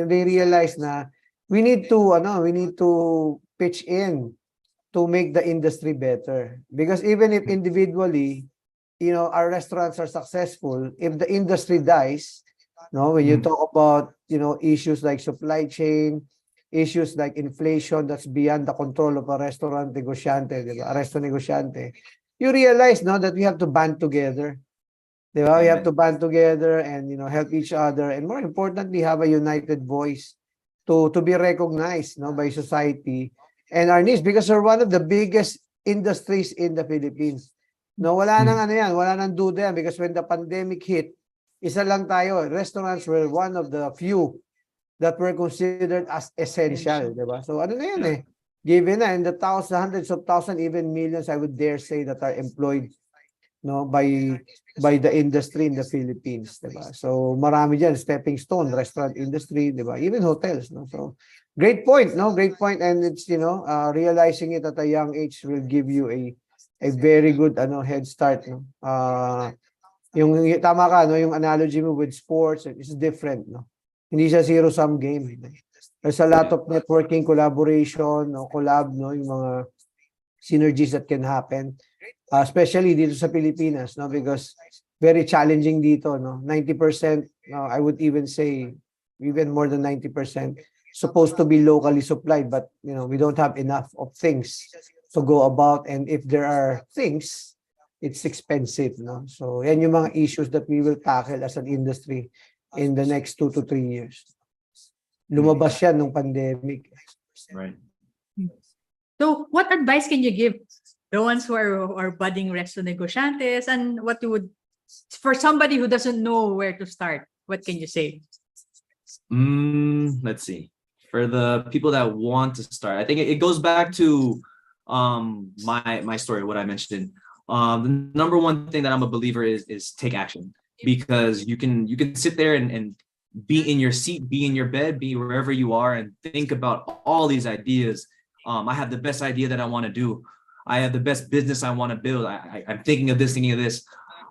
Speaker 1: they realized na we need to pitch in to make the industry better, because even if individually, our restaurants are successful, if the industry dies, no, when you talk about, issues like supply chain, issues like inflation that's beyond the control of a restaurant negosyante, a resto negosyante, you realize, no, that we have to band together. Diba? We have to band together and, help each other, and more importantly, have a united voice to be recognized, no, by society and our needs, because we're one of the biggest industries in the Philippines. No, wala nang duda yan, because when the pandemic hit, isa lang tayo, restaurants were one of the few that were considered as essential, diba? So ano na yan given na in the hundreds of thousands, even millions, I would dare say, that are employed no, by the industry in the Philippines, diba? So marami diyan, stepping stone, restaurant industry, diba? Even hotels, no? So great point, no? Great point, and it's, you know, realizing it at a young age will give you a very good head start, no? Yung tama ka, no, yung analogy mo with sports is different, no? Hindi siya zero-sum game. No? There's a lot of networking, collaboration, no, collab, no, yung mga synergies that can happen, especially dito sa Pilipinas, no, because very challenging dito, no. 90%, I would even say even more than 90% supposed to be locally supplied, but you know, we don't have enough of things to go about, and if there are things, it's expensive, no. So yan yung mga issues that we will tackle as an industry in the next 2 to 3 years. Lumabas yan nung pandemic.
Speaker 2: Right.
Speaker 3: So, what advice can you give the ones who are budding resto negosyantes, and what you would, for somebody who doesn't know where to start, what can you say?
Speaker 2: Let's see. For the people that want to start, I think it goes back to my story, what I mentioned. The number one thing that I'm a believer is take action, because you can sit there and be in your seat, be in your bed, be wherever you are, and think about all these ideas. I have the best idea that I want to do. I have the best business I want to build. I'm thinking of this, thinking of this.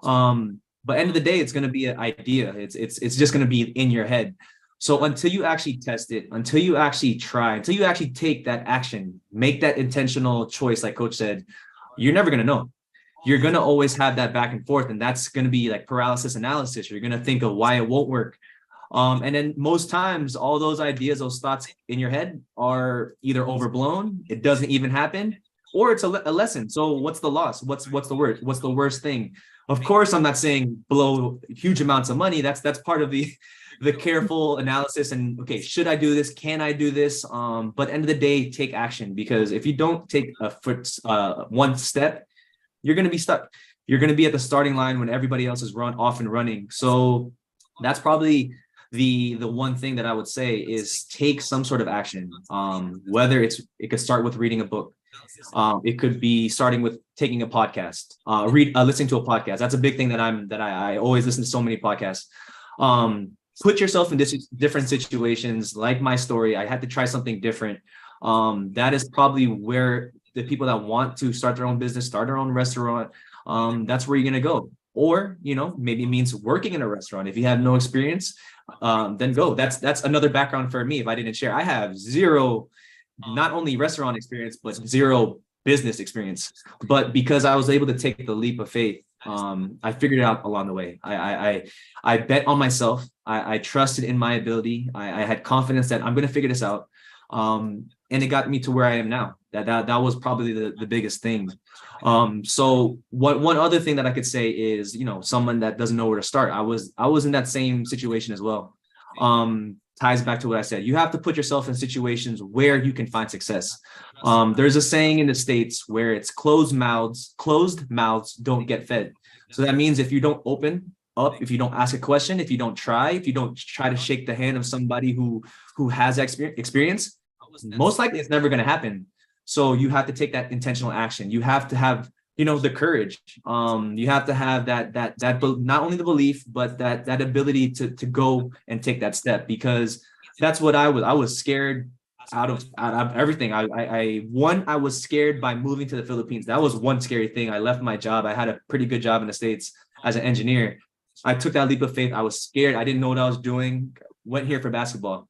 Speaker 2: But end of the day, it's going to be an idea. It's just going to be in your head. So until you actually test it, until you actually try, until you actually take that action, make that intentional choice, like Coach said, you're never going to know. You're going to always have that back and forth, and that's going to be like paralysis analysis. You're going to think of why it won't work. And then most times, all those ideas, those thoughts in your head are either overblown, it doesn't even happen, or it's a lesson. So what's the loss? What's the worst? What's the worst thing? Of course, I'm not saying blow huge amounts of money. That's part of the careful analysis. And okay, should I do this? Can I do this? But end of the day, take action, because if you don't take one step, you're going to be stuck. You're going to be at the starting line when everybody else is off and running. So that's probably the one thing that I would say is take some sort of action. Whether it could start with reading a book. It could be starting with taking a podcast, listening to a podcast. That's a big thing that I always listen to so many podcasts. Put yourself in different situations. Like my story, I had to try something different. That is probably where the people that want to start their own business, start their own restaurant, that's where you're going to go. Or, you know, maybe it means working in a restaurant. If you have no experience, then go. That's another background for me. If I didn't share, I have zero, not only restaurant experience, but zero business experience. But because I was able to take the leap of faith, I figured it out along the way. I bet on myself. I trusted in my ability. I had confidence that I'm going to figure this out. And it got me to where I am now. That was probably the biggest thing. So one other thing that I could say is, you know, someone that doesn't know where to start. I was in that same situation as well. Ties back to what I said. You have to put yourself in situations where you can find success. There's a saying in the States where it's closed mouths don't get fed. So that means if you don't open up, if you don't ask a question, if you don't try to shake the hand of somebody who has experience, most likely it's never going to happen. So you have to take that intentional action. You have to have, you know, the courage. You have to have that not only the belief, but that ability to go and take that step, because that's what I was scared out of everything. I was scared by moving to the Philippines. That was one scary thing. I left my job. I had a pretty good job in the States as an engineer. I took that leap of faith. I was scared. I didn't know what I was doing. Went here for basketball.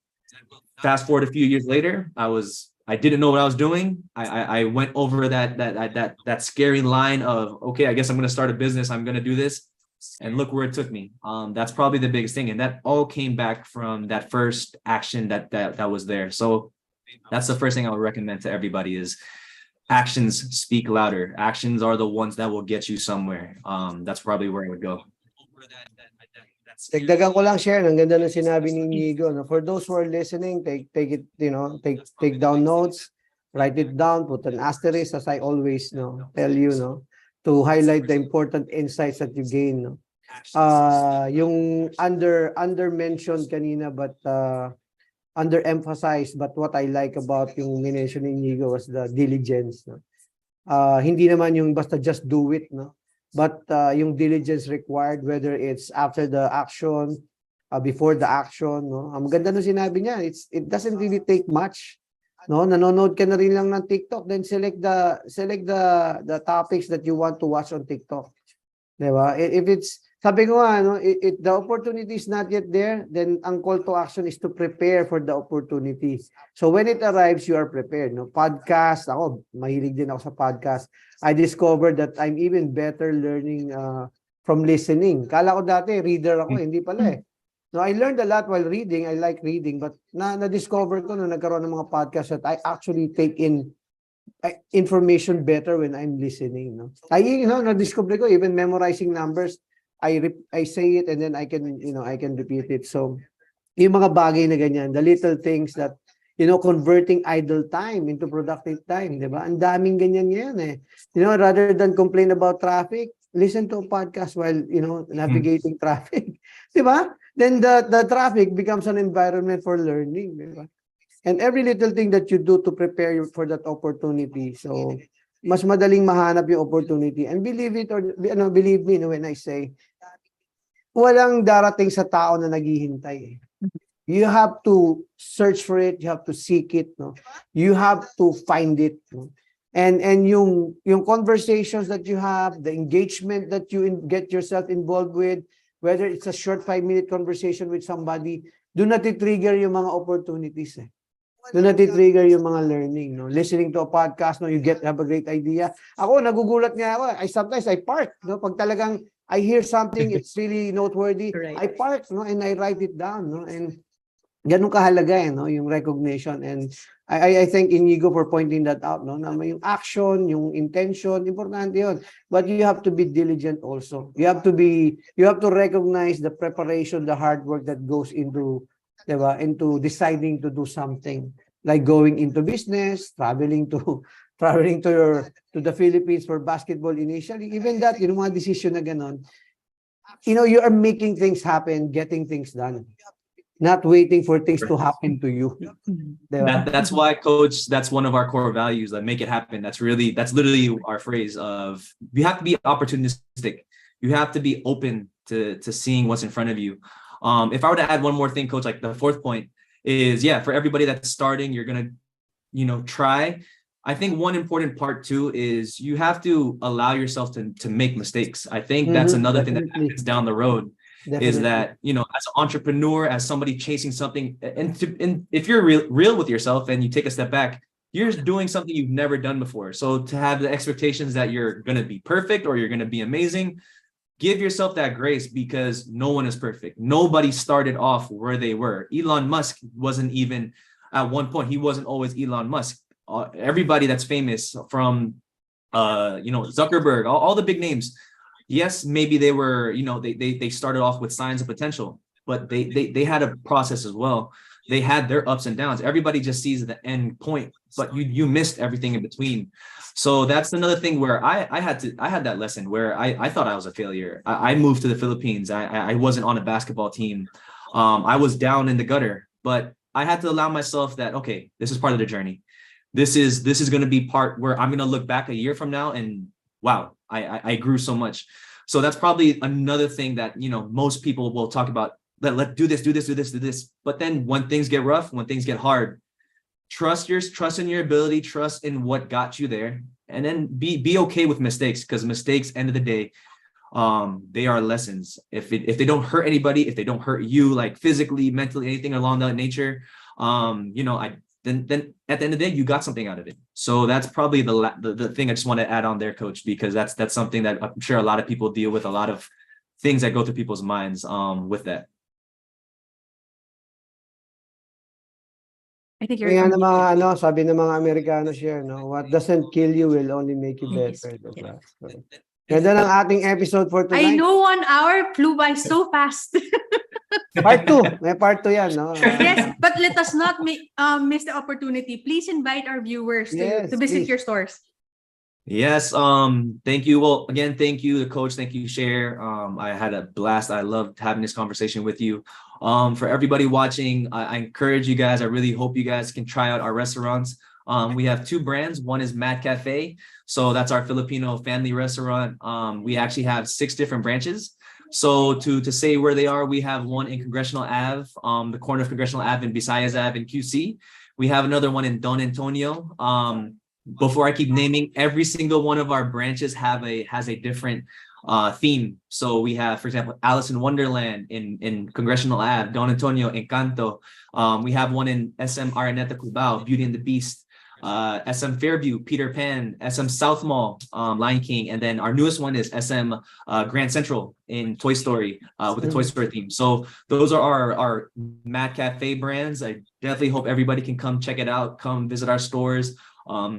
Speaker 2: Fast forward a few years later, I didn't know what I was doing. I went over that scary line of, okay, I guess I'm going to start a business. I'm going to do this. And look where it took me. That's probably the biggest thing. And that all came back from that first action that was there. So that's the first thing I would recommend to everybody is actions speak louder. Actions are the ones that will get you somewhere. That's probably where I would go.
Speaker 1: Dagdagan ko lang, share, ang ganda ng sinabi ni Inigo, no? For those who are listening, take it, you know, take down notes, write it down, put an asterisk, as I always tell you, to highlight the important insights that you gain, no? Yung under mentioned kanina, but underemphasized, but what I like about yung minention ni Inigo was the diligence, no? Hindi naman yung basta just do it, no? but yung diligence required, whether it's after the action, before the action, no? Ang ganda nung sinabi niya, it doesn't really take much. No, nanonood ka na rin lang ng TikTok, then select the topics that you want to watch on TikTok. Diba? If it's, sabi ko nga, no, the opportunity is not yet there, then ang call to action is to prepare for the opportunity. So when it arrives, you are prepared. No? Podcast, ako, mahilig din ako sa podcast. I discovered that I'm even better learning from listening. Kala ko dati, reader ako, hindi pala eh. No, I learned a lot while reading. I like reading, but na-discover ko nung nagkaroon ng mga podcast that I actually take in information better when I'm listening. No? Na-discover ko even memorizing numbers. I say it and then I can repeat it. So, yung mga bagay na ganyan, the little things that, converting idle time into productive time, di ba? Ang daming ganyan ngayon eh. Rather than complain about traffic, listen to a podcast while, navigating traffic. Di ba? Then the traffic becomes an environment for learning. Di ba? And every little thing that you do to prepare you for that opportunity. So, mas madaling mahanap yung opportunity. And believe it or believe me when I say, walang darating sa tao na naghihintay eh. You have to search for it, you have to seek it, no? You have to find it, no? And yung conversations that you have, the engagement that you get yourself involved with, whether it's a short 5-minute conversation with somebody, do not trigger yung mga opportunities eh. Do not trigger yung mga learning, no? Listening to a podcast, no, you have a great idea. Ako, nagugulat nga ako. Sometimes I park, no? Pag talagang I hear something, it's really noteworthy, right. I park, no? And I write it down, no? And ganun kahalaga, no? Yung recognition. And I thank Inigo for pointing that out, no? Na yung action, yung intention, importante yun. But you have to be diligent also. You have to recognize the preparation, the hard work that goes into, diba? Into deciding to do something, like going into business, traveling to the Philippines for basketball initially. Even that, yung mga decision na ganon, you are making things happen, getting things done, not waiting for things to happen to you. Diba?
Speaker 2: That's why, Coach, that's one of our core values, like make it happen. That's literally our phrase of, you have to be opportunistic. You have to be open to seeing what's in front of you. If I were to add one more thing, Coach, like the fourth point is, for everybody that's starting, you're going to, try. I think one important part too is you have to allow yourself to make mistakes. I think that's another thing that happens down the road. Definitely. Is that, as an entrepreneur, as somebody chasing something, and if you're real with yourself and you take a step back, you're doing something you've never done before. So to have the expectations that you're going to be perfect or you're going to be amazing, give yourself that grace, because no one is perfect. Nobody started off where they were. Elon Musk wasn't even, at one point, he wasn't always Elon Musk. Everybody that's famous, from Zuckerberg, all the big names, yes, maybe they were, they started off with signs of potential, but they had a process as well. They had their ups and downs. Everybody just sees the end point, but you missed everything in between. So that's another thing where I had that lesson where I thought I was a failure. I moved to the Philippines. I wasn't on a basketball team. I was down in the gutter, but I had to allow myself that, okay, this is part of the journey. This is going to be part where I'm going to look back a year from now and wow, I grew so much. So that's probably another thing that, most people will talk about. Let's do this. But then when things get rough, when things get hard, trust in your ability, trust in what got you there, and then be okay with mistakes, because mistakes, end of the day, they are lessons. If they don't hurt anybody, if they don't hurt you, like physically, mentally, anything along that nature, then at the end of the day, you got something out of it. So that's probably the thing I just want to add on there, Coach, because that's something that I'm sure a lot of people deal with, a lot of things that go through people's minds with that.
Speaker 3: I think you're
Speaker 1: Kaya naman, sabi ng mga Amerikano share, no? What doesn't kill you will only make you better. Diba? So, ganda ng ating episode for tonight.
Speaker 3: I know 1 hour flew by so fast.
Speaker 1: Part 2. May part 2 yan, no?
Speaker 3: Yes, but let us not miss the opportunity. Please invite our viewers to visit your stores.
Speaker 2: Yes, thank you. Well, again, thank you, the Coach. Thank you, Cher. I had a blast. I loved having this conversation with you. For everybody watching, I encourage you guys. I really hope you guys can try out our restaurants. We have two brands. One is Mad Cafe. So that's our Filipino family restaurant. We actually have 6 different branches. So to say where they are, we have one in Congressional Ave, the corner of Congressional Ave and Visayas Ave in QC. We have another one in Don Antonio. Before I keep naming, every single one of our branches has a different theme. So we have, for example, Alice in Wonderland in Congressional Ave, Don Antonio, Encanto. We have one in SM Araneta Cubao, Beauty and the Beast, SM Fairview, Peter Pan, SM South Mall, Lion King, and then our newest one is SM Grand Central in Toy Story with the Toy Story theme. So those are our Mad Cafe brands. I definitely hope everybody can come check it out, come visit our stores.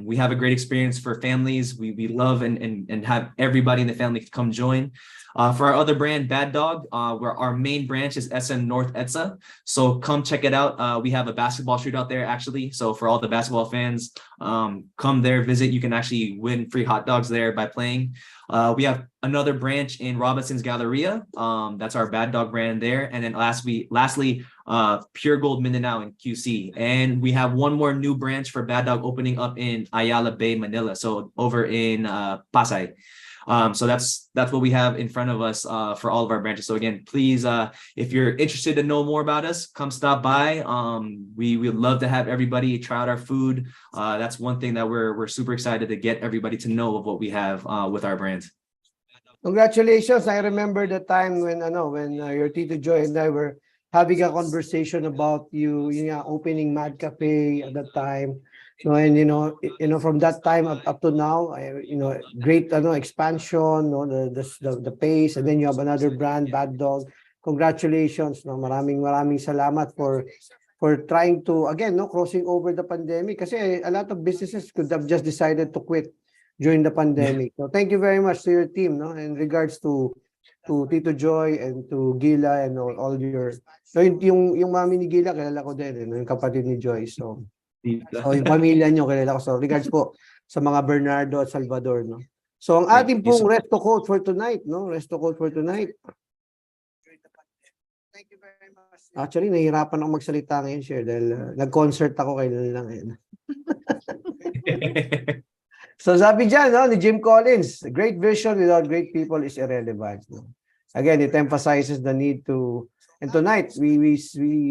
Speaker 2: We have a great experience for families. We love and have everybody in the family come join. For our other brand, Bad Dog, where our main branch is SM North EDSA. So come check it out. We have a basketball shoot out there actually. So for all the basketball fans, come there, visit. You can actually win free hot dogs there by playing. We have another branch in Robinson's Galleria. That's our Bad Dog brand there. And then lastly, Pure Gold Mindanao in QC. And we have one more new branch for Bad Dog opening up in Ayala Bay, Manila. So over in Pasay. So that's what we have in front of us for all of our branches. So again, please, if you're interested to know more about us, come stop by. We would love to have everybody try out our food. That's one thing that we're super excited to get everybody to know of what we have with our brands.
Speaker 1: Congratulations. I remember the time when your Tito Joy and I were having a conversation about you opening Mad Cafe at that time. So, and from that time up to now, great expansion, the pace, and then you have another brand, Bad Dog. Congratulations, no, maraming salamat for trying to crossing over the pandemic, kasi a lot of businesses could have just decided to quit during the pandemic. So thank you very much to your team, no, in regards to Tito Joy and to Gila and all your, so yung mami ni Gila kilala ko din, yung kapatid ni Joy. So yung pamilya nyo kilala ko. So regards po sa mga Bernardo at Salvador, no. So ang ating pong resto quote for tonight, no, resto quote for tonight. Thank you very much. Actually, nahihirapan ako magsalita ngayon, share, dahil nag-concert ako kailan lang ngayon. So sabi dyan, no, ni Jim Collins, great vision without great people is irrelevant. No? Again, it emphasizes the need to, and tonight we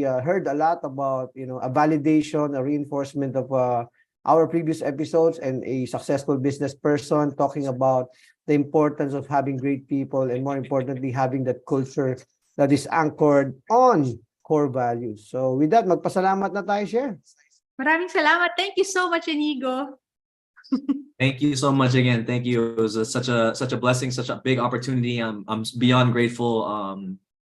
Speaker 1: heard a lot about a validation, a reinforcement of our previous episodes, and a successful business person talking about the importance of having great people, and more importantly, having that culture that is anchored on core values. So with that, magpasalamat na tayo, share.
Speaker 3: Maraming salamat. Thank you so much, Inigo.
Speaker 2: Thank you so much again. Thank you. It was such a blessing, such a big opportunity. I'm beyond grateful.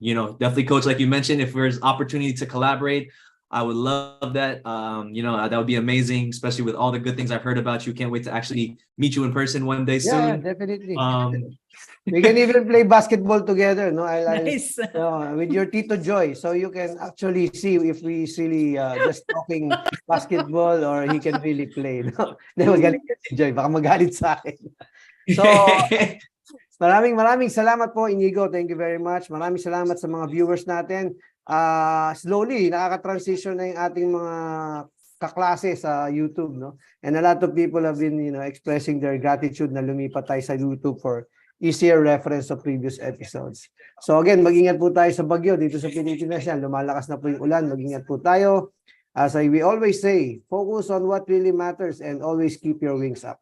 Speaker 2: Definitely, Coach, like you mentioned, if there's opportunity to collaborate, I would love that. That would be amazing, especially with all the good things I've heard about you. Can't wait to actually meet you in person one day soon.
Speaker 1: Yeah, definitely. We can even play basketball together, no?
Speaker 3: Nice.
Speaker 1: With your Tito Joy, so you can actually see if he's really just talking basketball or he can really play. No? Magalit si Joy, baka magalit sa akin. So, maraming salamat po, Inigo. Thank you very much. Maraming salamat sa mga viewers natin. Slowly, nakaka-transition na yung ating mga kaklase sa YouTube, no? And a lot of people have been, expressing their gratitude na lumipat tayo sa YouTube for easier reference of previous episodes. So again, mag-ingat po tayo sa bagyo dito sa Pilipinas yan. Lumalakas na po yung ulan. Mag-ingat po tayo. As we always say, focus on what really matters and always keep your wings up.